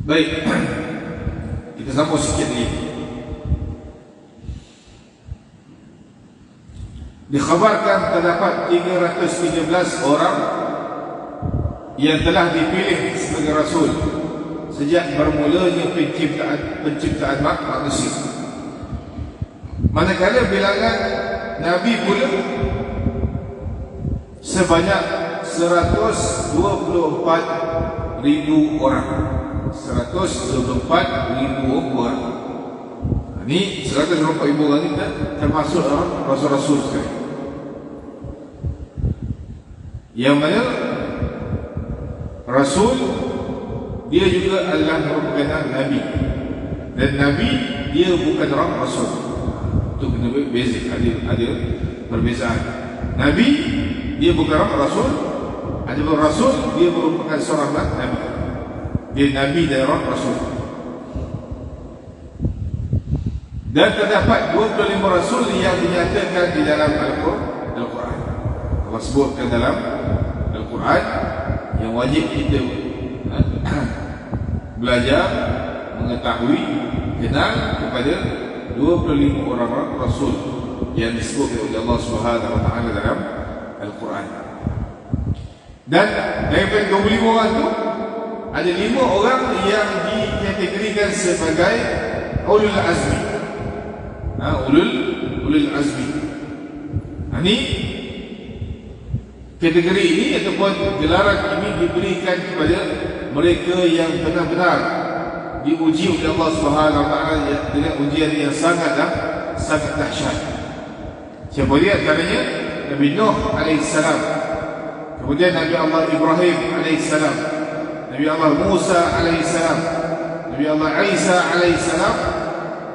Baik, kita sambung sikit lagi. Dikhabarkan terdapat 313 orang yang telah dipilih sebagai Rasul sejak bermulanya penciptaan manusia. Manakala bilangan Nabi pula sebanyak 124,000 orang. 124,000 orang. Ini 124,000 orang ini termasuk orang Rasul-Rasul sekali. Yang mana Rasul dia juga adalah merupakan Nabi. Dan Nabi dia bukan orang Rasul. Itu kena beza, ada perbezaan. Nabi dia bukan orang Rasul. Ada Rasul dia merupakan seorang Nabi. Dia Nabi dan orang Rasul. Dan terdapat 25 Rasul yang dinyatakan di dalam Al-Quran. Allah sebutkan dalam Al-Quran yang wajib kita belajar, mengetahui, kenal kepada 25 orang Rasul yang disebut oleh Allah Subhanahu Wa Taala dalam Al-Quran. Dan daripada 25 orang itu ada 5 orang yang dikategorikan sebagai ulul azmi. Ulul azmi. Ini kategori ini ataupun gelaran ini diberikan kepada mereka yang benar-benar diuji oleh Allah Subhanahu Wa Taala dengan ujian yang sangat dahsyat. Siapa dia? Antaranya Nabi Nuh alaihissalam, kemudian Nabi Allah Ibrahim alaihissalam, Nabi Allah Musa alaihissalam, Nabi Allah Isa alaihissalam,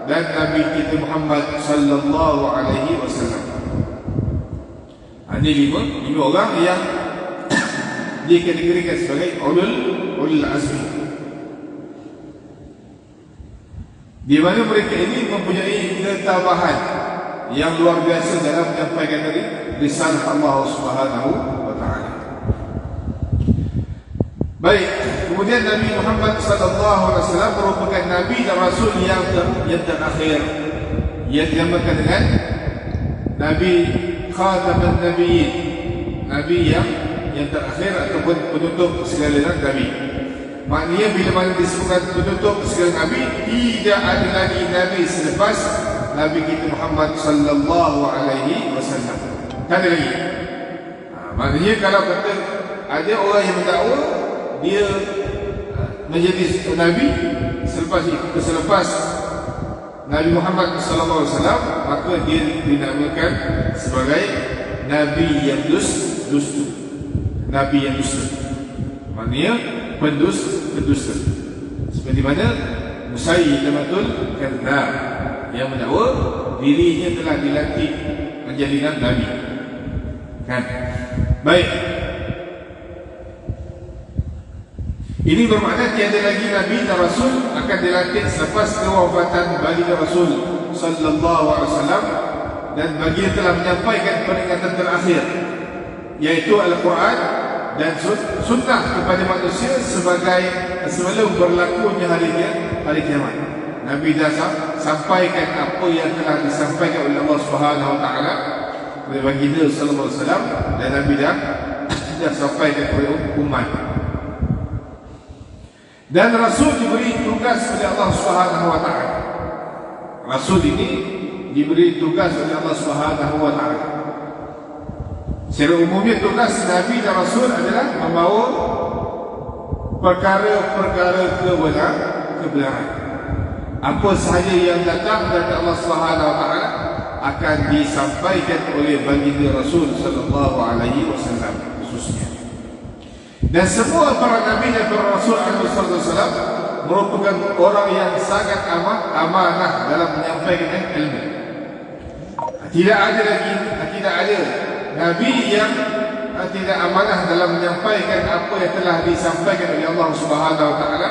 dan Nabi kita Muhammad sallallahu alaihi wasallam. Ini 5 orang yang dikategorikan sebagai ulul azmi, di mana mereka ini mempunyai ketabahan yang luar biasa dalam menyampaikan risalah Allah Subhanahu Wa Taala. Baik, kemudian Nabi Muhammad sallallahu alaihi wasallam merupakan nabi dan rasul yang terakhir, yang dinamakan dengan Nabi Khataman Nabiyyin, Nabi yang terakhir ataupun penutup segala Nabi. Maknanya bila mana disebutkan penutup segala Nabi, tidak ada lagi Nabi selepas Nabi kita Muhammad sallallahu alaihi wasallam. Tak ada lagi. Maknanya kalau kata ada orang yang mendakwa dia menjadi Nabi selepas Nabi Muhammad SAW, maka dia dinamakan sebagai Nabi yang dusta. Nabi yang dusta, maknanya pendusta. Seperti mana Musailamatul Kadzdzab yang mendakwa dirinya telah dilantik menjadi Nabi. Kan? Baik. Ini bermakna tiada lagi Nabi dan Rasul akan dilantik selepas kewafatan baginda Rasul sallallahu alaihi wasallam, dan baginda telah menyampaikan peringatan terakhir, yaitu Al-Quran dan sunnah kepada manusia sebelum berlakunya hari kiamat. Nabi dah sampaikan apa yang telah disampaikan oleh Allah Subhanahu Wa Taala oleh baginda sallallahu alaihi wasallam, dan Nabi dah sampaikan kepada umat. Dan Rasul diberi tugas oleh Allah Subhanahu Wa Taala. Rasul ini diberi tugas oleh Allah Subhanahu Wa Taala. Secara umumnya tugas Nabi dan Rasul adalah membawa perkara-perkara kebenaran. Apa sahaja yang datang dari Allah Subhanahu Wa Taala akan disampaikan oleh baginda Rasul sallallahu alaihi wasallam khususnya. Dan semua para nabi dan para rasul alaihi wasallam merupakan orang yang sangat amanah dalam menyampaikan ilmu. Tidak ada nabi yang tidak amanah dalam menyampaikan apa yang telah disampaikan oleh Allah Subhanahu Wa Taala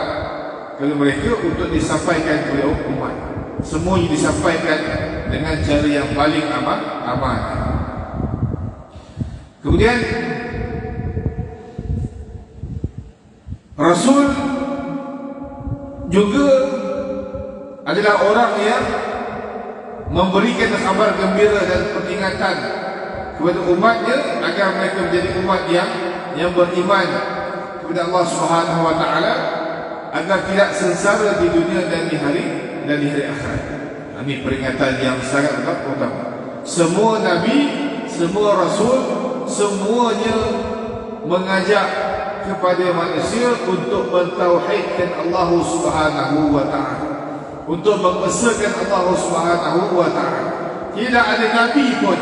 kepada mereka untuk disampaikan oleh umat. Semuanya disampaikan dengan cara yang paling amanah. Kemudian Rasul juga adalah orang yang memberikan kabar gembira dan peringatan kepada umatnya agar mereka menjadi umat yang beriman kepada Allah Subhanahu wa taala, agar tidak sengsara di dunia dan di hari akhirat. Ini peringatan yang sangat utama. Semua nabi, semua rasul, semuanya mengajak kepada manusia untuk mentauhidkan Allah Subhanahu wa taala, untuk mengesahkan Allah Subhanahu wa taala. Tidak ada nabi pun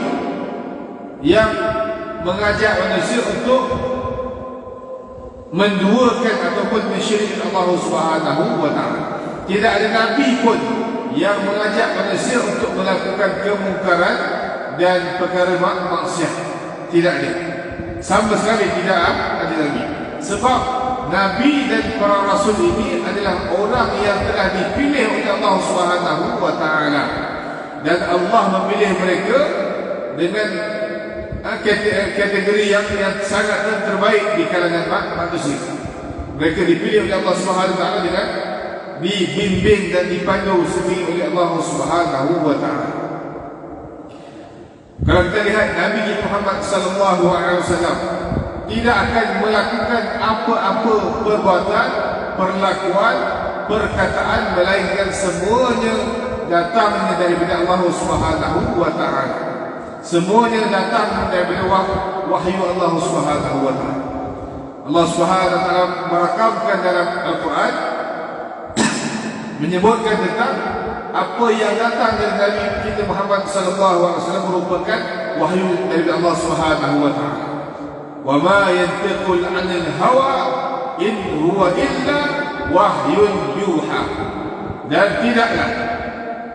yang mengajak manusia untuk menduakan ataupun mensyirikkan Allah Subhanahu wa taala. Tidak ada nabi pun yang mengajak manusia untuk melakukan kemungkaran dan perkara maksiat. Tidak ada. Sama sekali tidak ada nabi. Sebab nabi dan para rasul ini adalah orang yang telah dipilih oleh Allah Subhanahu wa taala, dan Allah memilih mereka dengan kategori yang sangat terbaik di kalangan manusia. Mereka dipilih oleh Allah Subhanahu wa taala dengan dibimbing dan dipandu sendiri oleh Allah Subhanahu wa taala. Kalau kita lihat Nabi Muhammad sallallahu alaihi wasallam tidak akan melakukan apa-apa perbuatan, perlakuan, perkataan melainkan semuanya datangnya daripada Allah Subhanahu wa taala. Semuanya datang daripada wahyu Allah Subhanahu wa taala. Allah Subhanahu wa taala merakamkan dalam Al-Quran menyebutkan tentang apa yang datang dari Nabi kita Muhammad sallallahu alaihi wasallam merupakan wahyu dari Allah Subhanahu wa taala. Wa ma yantiqu 'anil hawa in huwa illa wahyun yuha. Dan tidaklah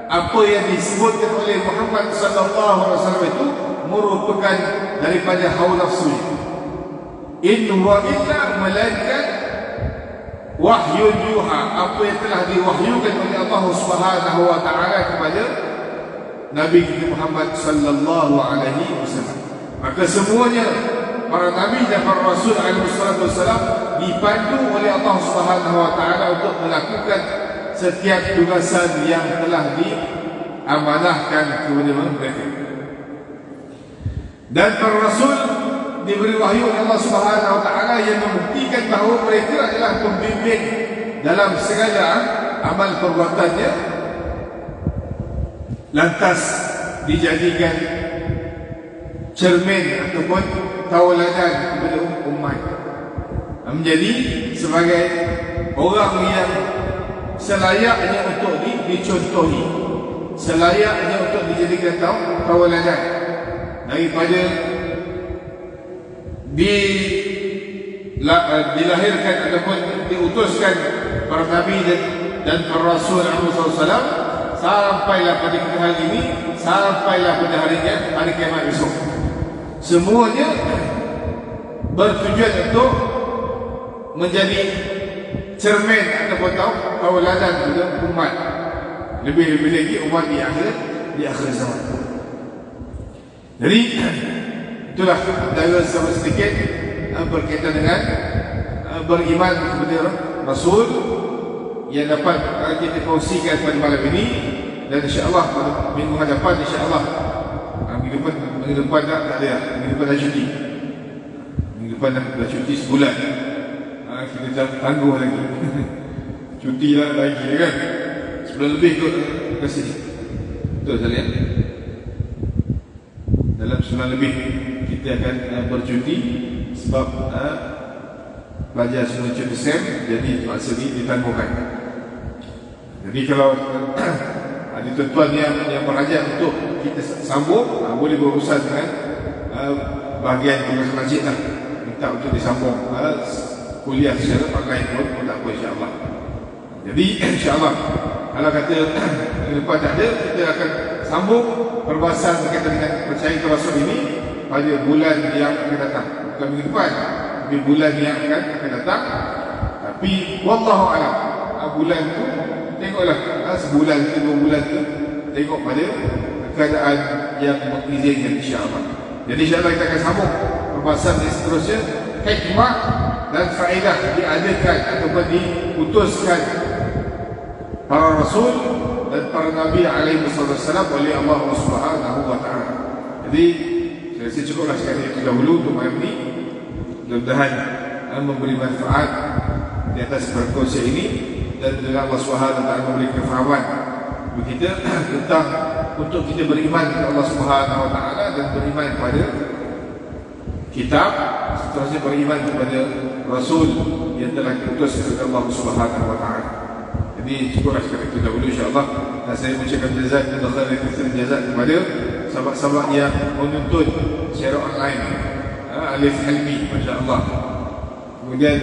apa yang disebutkan oleh Muhammad sallallahu alaihi wasallam itu merupakan daripada hawa nafsu. In huwa illa, melainkan wahyun yuha, apa yang telah diwahyukan oleh Allah Subhanahu wa taala kepada Nabi kita Muhammad sallallahu alaihi wasallam. Maka semuanya para nabi dan para rasul alaihi wasallam dipandu oleh Allah Subhanahu wa taala untuk melakukan setiap tugasan yang telah diamanahkan kepada mereka. Dan para rasul diberi wahyu oleh Allah Subhanahu wa taala yang membuktikan bahawa mereka adalah pembimbing dalam segala amal perbuatannya, lantas dijadikan cermin ataupun tauladan kepada umat, menjadi sebagai orang yang selayaknya untuk dicontohi, selayaknya untuk dijadikan tauladan, daripada dilahirkan ataupun diutuskan para nabi dan para rasul alaihi wasallam sampailah pada kita hari ini, sampailah pada hari kiamat besok. Semuanya bertujuan untuk menjadi cermin ataupun tauladan kepada umat, lebih-lebih lagi umat di akhir zaman. Jadi itulah antara sedikit berkaitan dengan beriman kepada Rasul yang dapat kita kongsikan pada malam ini. Dan insya-Allah pada minggu hadapan, insya-Allah minggu depan tak ada, minggu depan dah cuti, minggu depan dah cuti sebulan. Kita tangguh lagi cuti lah lagi kan, sebulan lebih kot kasih. Betul sekalian, dalam sebulan lebih kita akan bercuti sebab pelajar semua cuti SEM, jadi masa ini ditangguhkan. Jadi kalau ada tuan-tuan yang berhajat untuk kita sambung, boleh berurusan dengan bahagian pengurusan masjid lah, minta untuk disambung kuliah secara online pun tak apa, insya-Allah. Jadi insya-Allah kalau kata lepas tak ada, kita akan sambung perbahasan berkaitan dengan percaya kepada Rasul ini pada bulan yang akan datang, bukan minggu depan, tapi bulan yang akan datang. Tapi wallahu a'lam, bulan tu tengoklah, sebulan ke 2 bulan tu tengok pada keadaan yang mengizinkan, insya-Allah. Jadi insya-Allah kita akan sambung perbahasan yang seterusnya, hikmah dan faedah diadakan ataupun diputuskan para rasul dan para nabi alaihi wasallam oleh Allah Subhanahu wa taala. Jadi saya rasa cukuplah sekali itu dahulu untuk malam ini. Mudah-mudahan memberi manfaat di atas perkongsian ini dan dengan Allah Subhanahu wa taala memberi kefahaman bagi kita tentang untuk kita beriman kepada Allah Subhanahu wa taala dan beriman kepada kitab, seterusnya beriman kepada rasul yang telah diutus oleh Allah Subhanahu wa taala. Jadi cukuplah sekali itu dahulu insya-Allah. Dan saya mengucapkan jazakumullah khairan jazak kepada sahabat-sahabat yang menuntut secara online. Alif Helmi, masya-Allah. Kemudian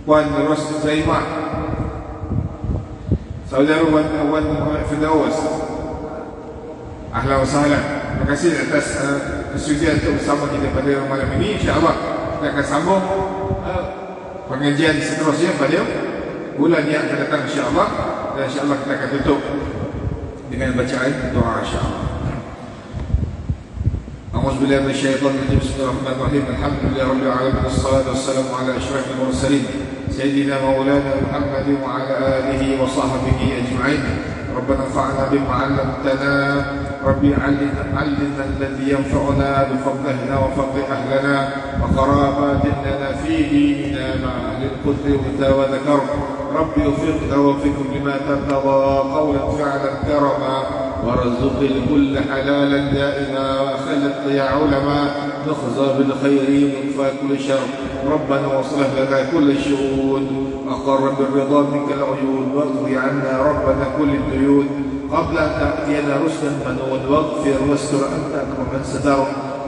Puan Ros Zaimah, saudara Wan Muhammad Firdaus, ahlan wa sahlan. Terima kasih atas kesudian untuk bersama kita pada malam ini. InsyaAllah kita akan sambung pengajian seterusnya pada bulan yang akan datang insyaAllah. Dan insyaAllah kita akan tutup dengan bacaan doa insyaAllah. A'udzubillahi minasyaitonir rajim. Bismillahirrahmanirrahim. Alhamdulillahirabbil alamin. Wassalatu wassalamu ala asyrafil mursalin sayyidina maulana Muhammadin wa ala alihi wa sahbihi ajma'in. Rabbana anfa'na bima 'allamtana. Rabbi 'allimna alladhi yanfa'una bi fadlika wa fadli ahlina wa qarabatin lana fi dinina ma ahli al-qudri wa dhakar. Rabbi ufiqna wa fikum lima tartada qawlan fi'lan karama. وارزق الكل حلالا دائما وخلق يا علماء نخزى بالخير ونكفى كل شر. ربنا واصلح لنا كل الشؤون أقر بالرضا منك العيون واقضي عنا ربنا كل الديون قبل أن تأتينا رشدا منون واغفر واستر أنت أكرم من ستر.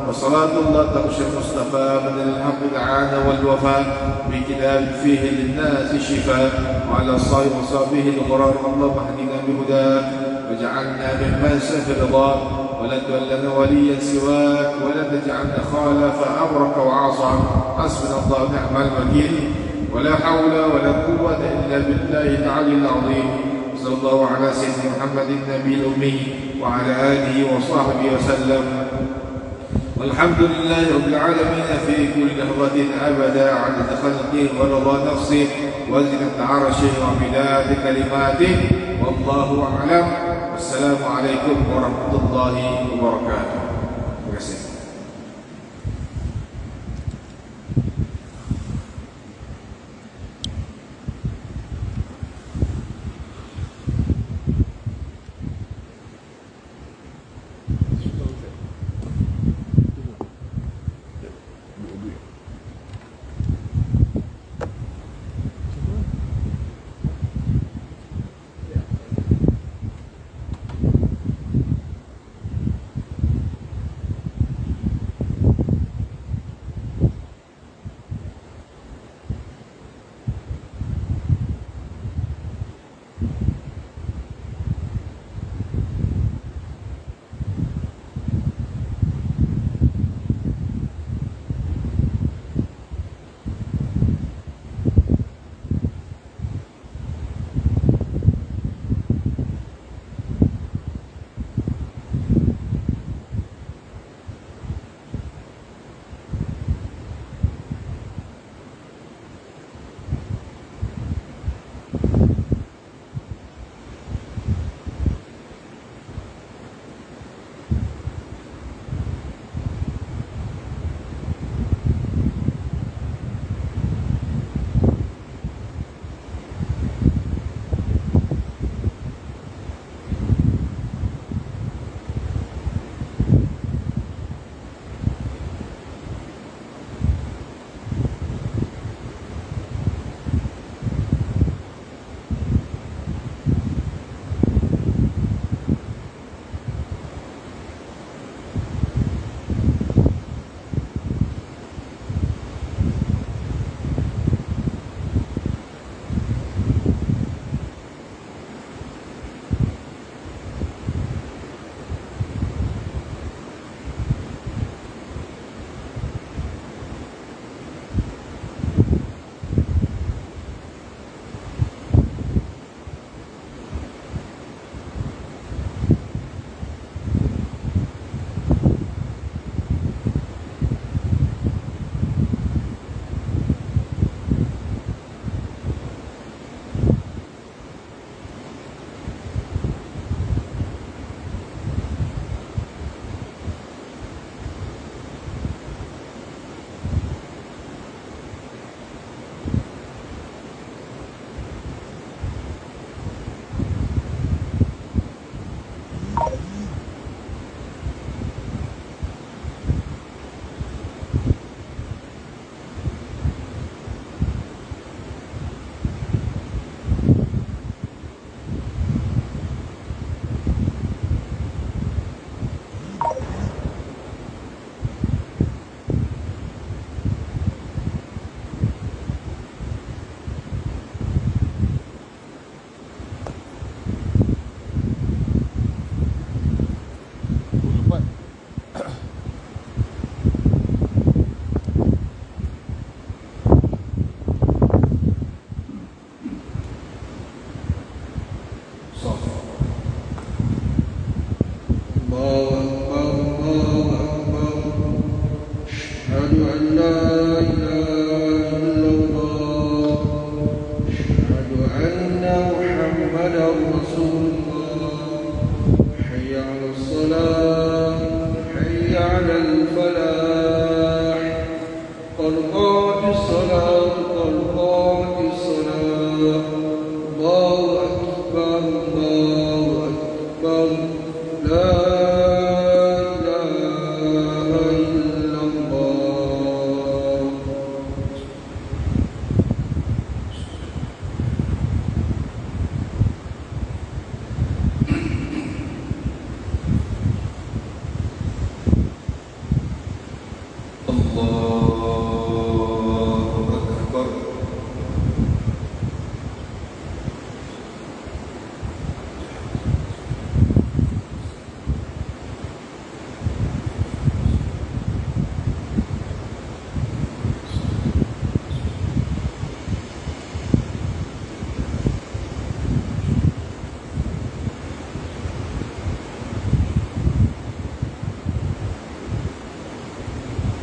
وصلاة الله تغشى المصطفى من الحق العان والوفاء بكتاب فيه للناس شفاء وعلى الصائم وصابه الغرار. اللهم اهدنا بهداك وجعلنا ممن سلف رضاك ولا تولنا وليا سواك ولا تجعلنا خالف أمرك وعصاك. حسبنا الله ونعم الوكيل ولا حول ولا قوة إلا بالله العلي العظيم. صلى الله على سيدنا محمد النبي الأمي وعلى آله وصحبه وسلم. والحمد لله رب العالمين في كل لحظة أبدا عدد خلقه ورضا نفسه وزنة عرشه ومداد كلماته. والله أعلم. والسلام عليكم ورحمة الله وبركاته. Terima kasih.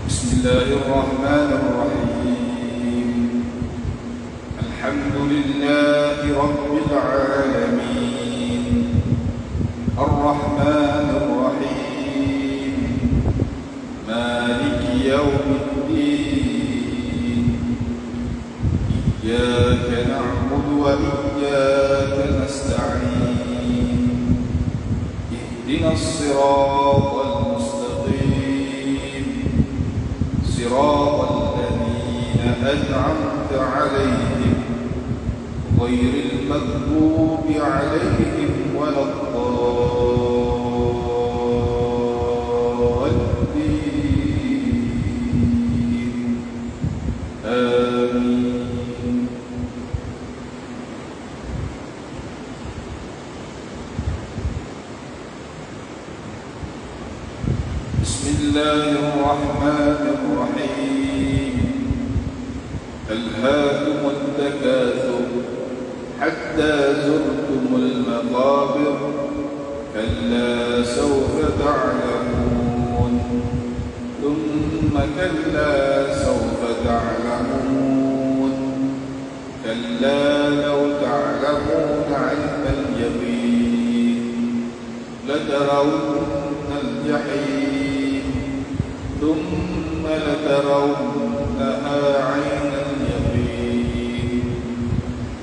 بسم الله الرحمن الرحيم. الحمد لله رب العالمين الرحمن الرحيم مالك يوم الدين إياك نعبد وإياك نستعين اهدنا الصراط المستقيم صراط الذين أنعمت عليهم غير المغضوب عليهم ولا الضالين آمين. بسم الله الرحمن الرحيم. ألهاكم التكاثر حتى زرتم المقابر كلا سوف تعلمون ثم كلا سوف تعلمون كلا لو تعلمون علم اليقين لترون الجحيم ثم لترونها عين اليقين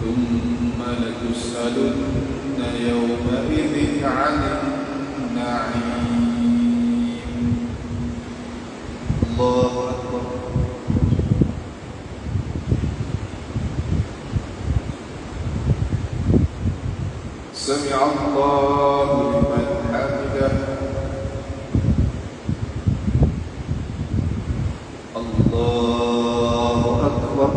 ثم لتسألن يومئذ عن النعيم. الله أكبر. سمع الله لمن حمده. الله أكبر.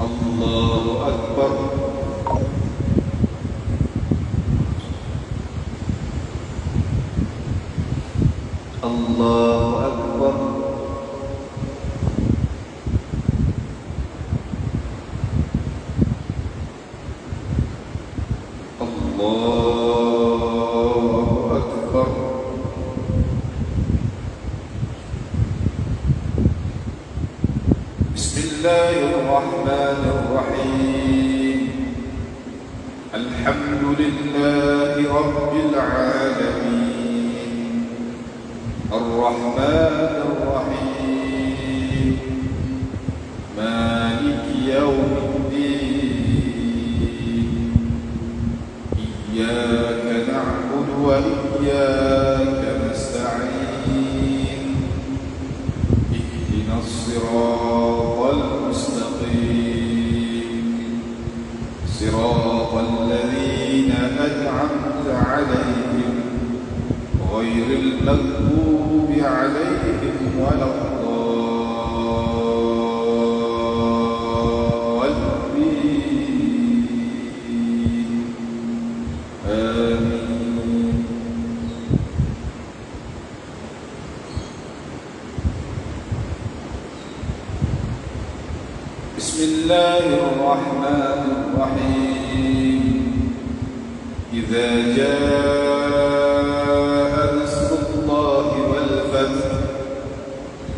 الله أكبر. الله أكبر. الله أكبر. بسم الله الرحمن الرحيم. الحمد لله رب العالمين الرحمن الرحيم مالك يوم الدين إياك نعبد وإياك نستعين اهدنا الصراط المستقيم صراط الذين أنعمت عليهم غير المغضوب عليهم ولا الضالين آمين. بسم الله الرحمن الرحيم. إذا جاء نصر الله والفتح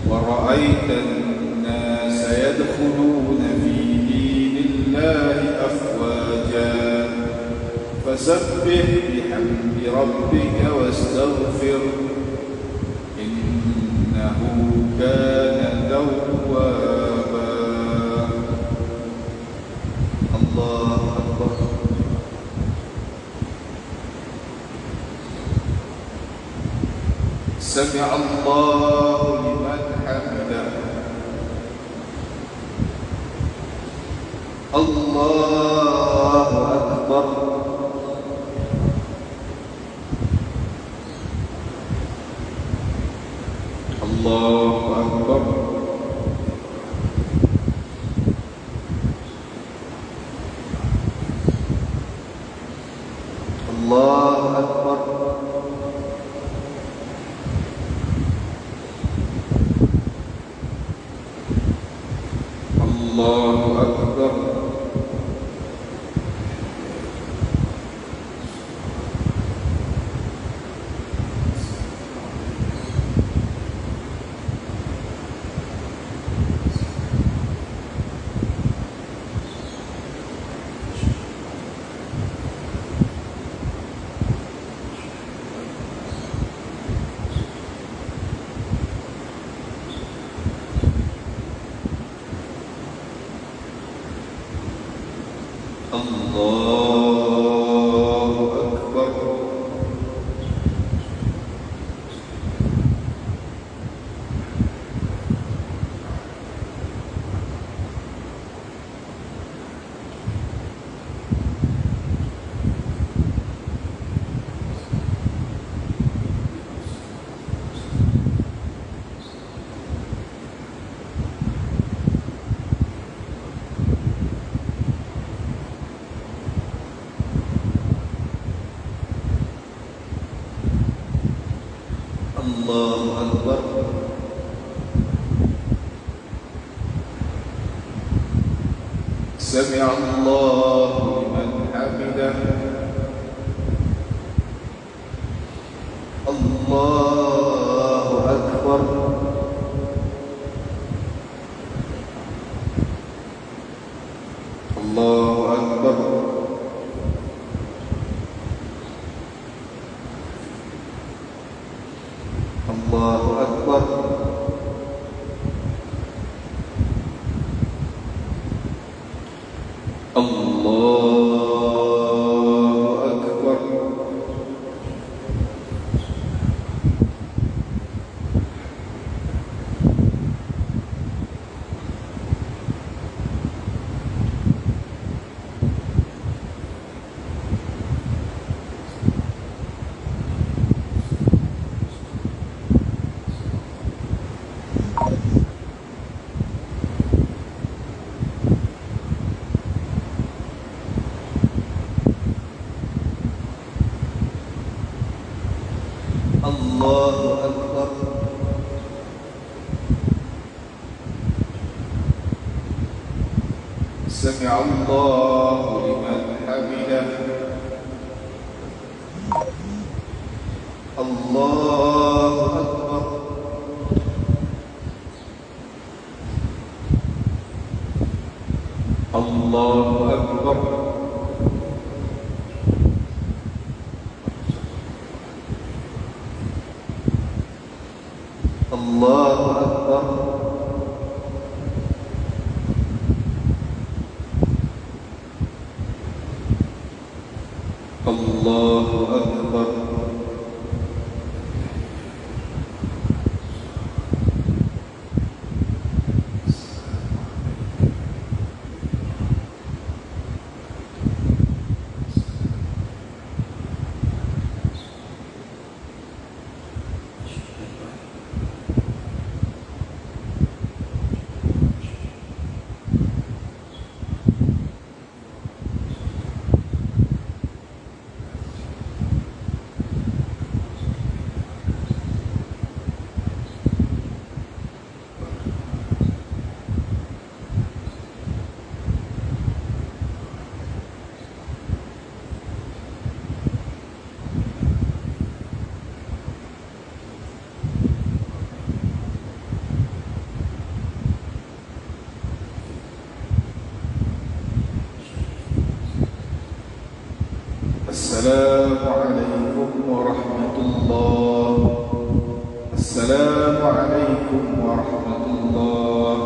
ورأيت الناس يدخلون في دين الله أفواجا فسبح بحمد ربك واستغفر إنه سمع الله لمن حمده الله أكبر الله أكبر الله أكبر الله أكبر الله أكبر الله أكبر سمع الله لمن حمده الله أكبر الله أكبر الله أكبر الله أكبر الله أكبر سمع الله لمن حمده الله أكبر الله أكبر الله أكبر الله أكبر السلام عليكم ورحمة الله السلام عليكم ورحمة الله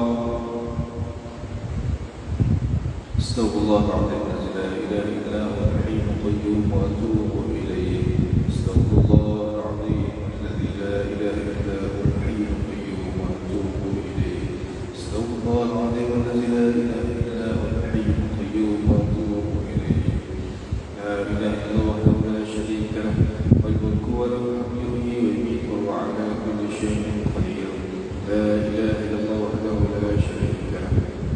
استغفر الله العظيم الذي لا إله إلا هو الحي القيوم وأتوب إليه استغفر الله العظيم الذي لا إله لا إله إلا الله وحده لا شريك له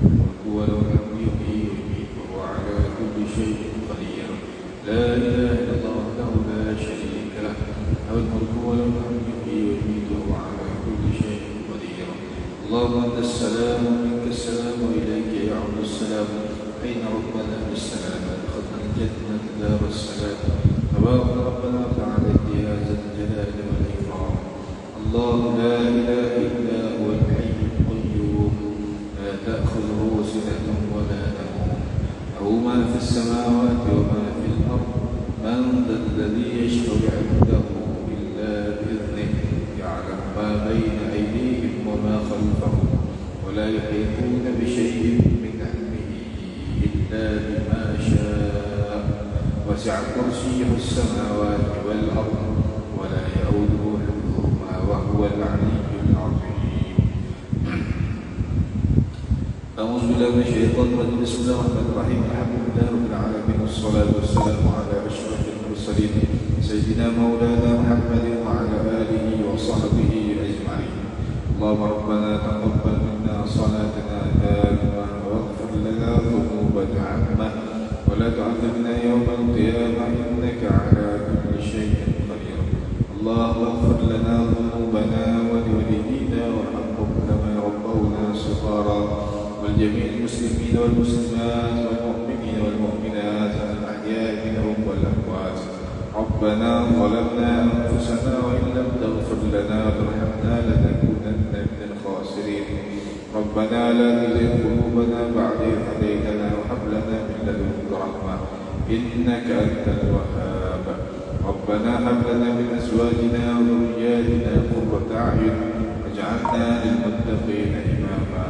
الملك وله الحمد يحيي ويميت وهو على كل شيء قدير لا إله إلا الله وحده لا شريك له الملك وله الحمد يحيي ويميت وهو على كل شيء قدير اللهم أنت السلام ومنك السلام وإليك يعود السلام أين ربنا بالسلام أدخلنا الجنة دار السلام تبارك ربنا وتعالى يا ذا الجلال والإكرام الله لا إله إلا هو الحي القيوم لا تأخذه سنة ولا نوم له ما في السماوات وما في الأرض من ذا الذي يشفع عنده إلا بإذنه يعلم ما بين أيديهم وما خلفهم ولا يحيطون بشيء من علمه إلا بما شاء وسع كرسيه السماوات والأرض ولا يؤوده حفظهما وهو العلي العظيم أعوذ بالله من الشيطان الرجيم بسم الله الرحمن الرحيم الحمد لله رب العالمين والصلاة والسلام على أشرف المرسلين سيدنا مولانا محمد وعلى آله وصحبه أجمعين اللهم ربنا تقبل منا صلاتنا دائما واغفر لنا ذنوبنا عامة ولا تعذبنا يوم القيامة إنك على كل شيء قدير اللهم اغفر لنا ذنوبنا ولوالدينا وارحمهم كما ربونا صغارا والجميع المسلمين والمسلمات والمؤمنين والمؤمنات الأحياء منهم والأموات ربنا ظلمنا أنفسنا وإن لم تغفر لنا وترحمنا لنكونن من الخاسرين ربنا لا تزغ قلوبنا بعد إذ هديتنا وهب لنا من لدنك رحمة إنك أنت الوهاب ربنا هب لنا من أزواجنا وذرياتنا قرة أعين واجعلنا للمتقين إماما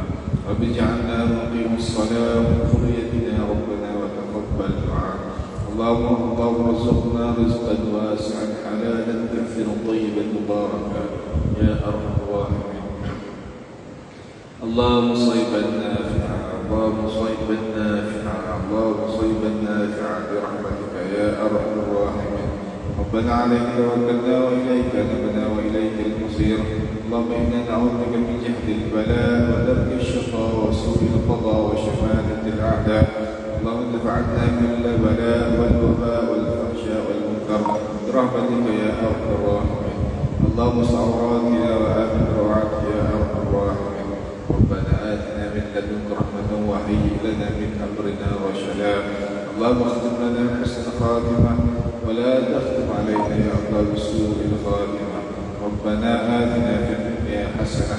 رب اجعلنا مقيم الصلاة ومن ذريتنا ربنا وتقبل دعاء اللهم ارزقنا رزقا واسعا حلالا كثيرا طيبا مباركا يا أرحم الراحمين اللهم صيبا نافعا اللهم صيبا نافعا اللهم صيبا نافعا برحمتك يا أرحم الراحمين ربنا عليك توكلنا وإليك نبنا وإليك المصير اللهم إنا نعوذ بك من جهد البلاء ودرك الشقاء وسوء القضاء وشماتة الأعداء اللهم ادفع عنا كل بلاء والوباء والفحشاء والمنكر برحمتك يا أرحم الراحمين اللهم استر عوراتنا وآمن روعاتنا يا أرحم الراحمين ربنا آتنا من لدنك رحمة وهيئ لنا من أمرنا رشدا اللهم اختم لنا حسن خاتمة ولا تختم علينا يا الله بسوء الخاتمة ربنا آتنا في الدنيا حسنة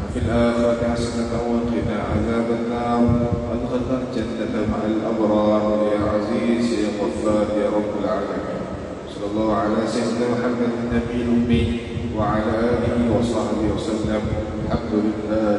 وفي الآخرة حسنة وقنا عذاب النار وادخلنا الجنة مع الأبرار يا عزيز يا غفار يا رب العالمين صلى الله على سيدنا محمد النبي الأمي وعلى آله وصحبه وسلم الحمد لله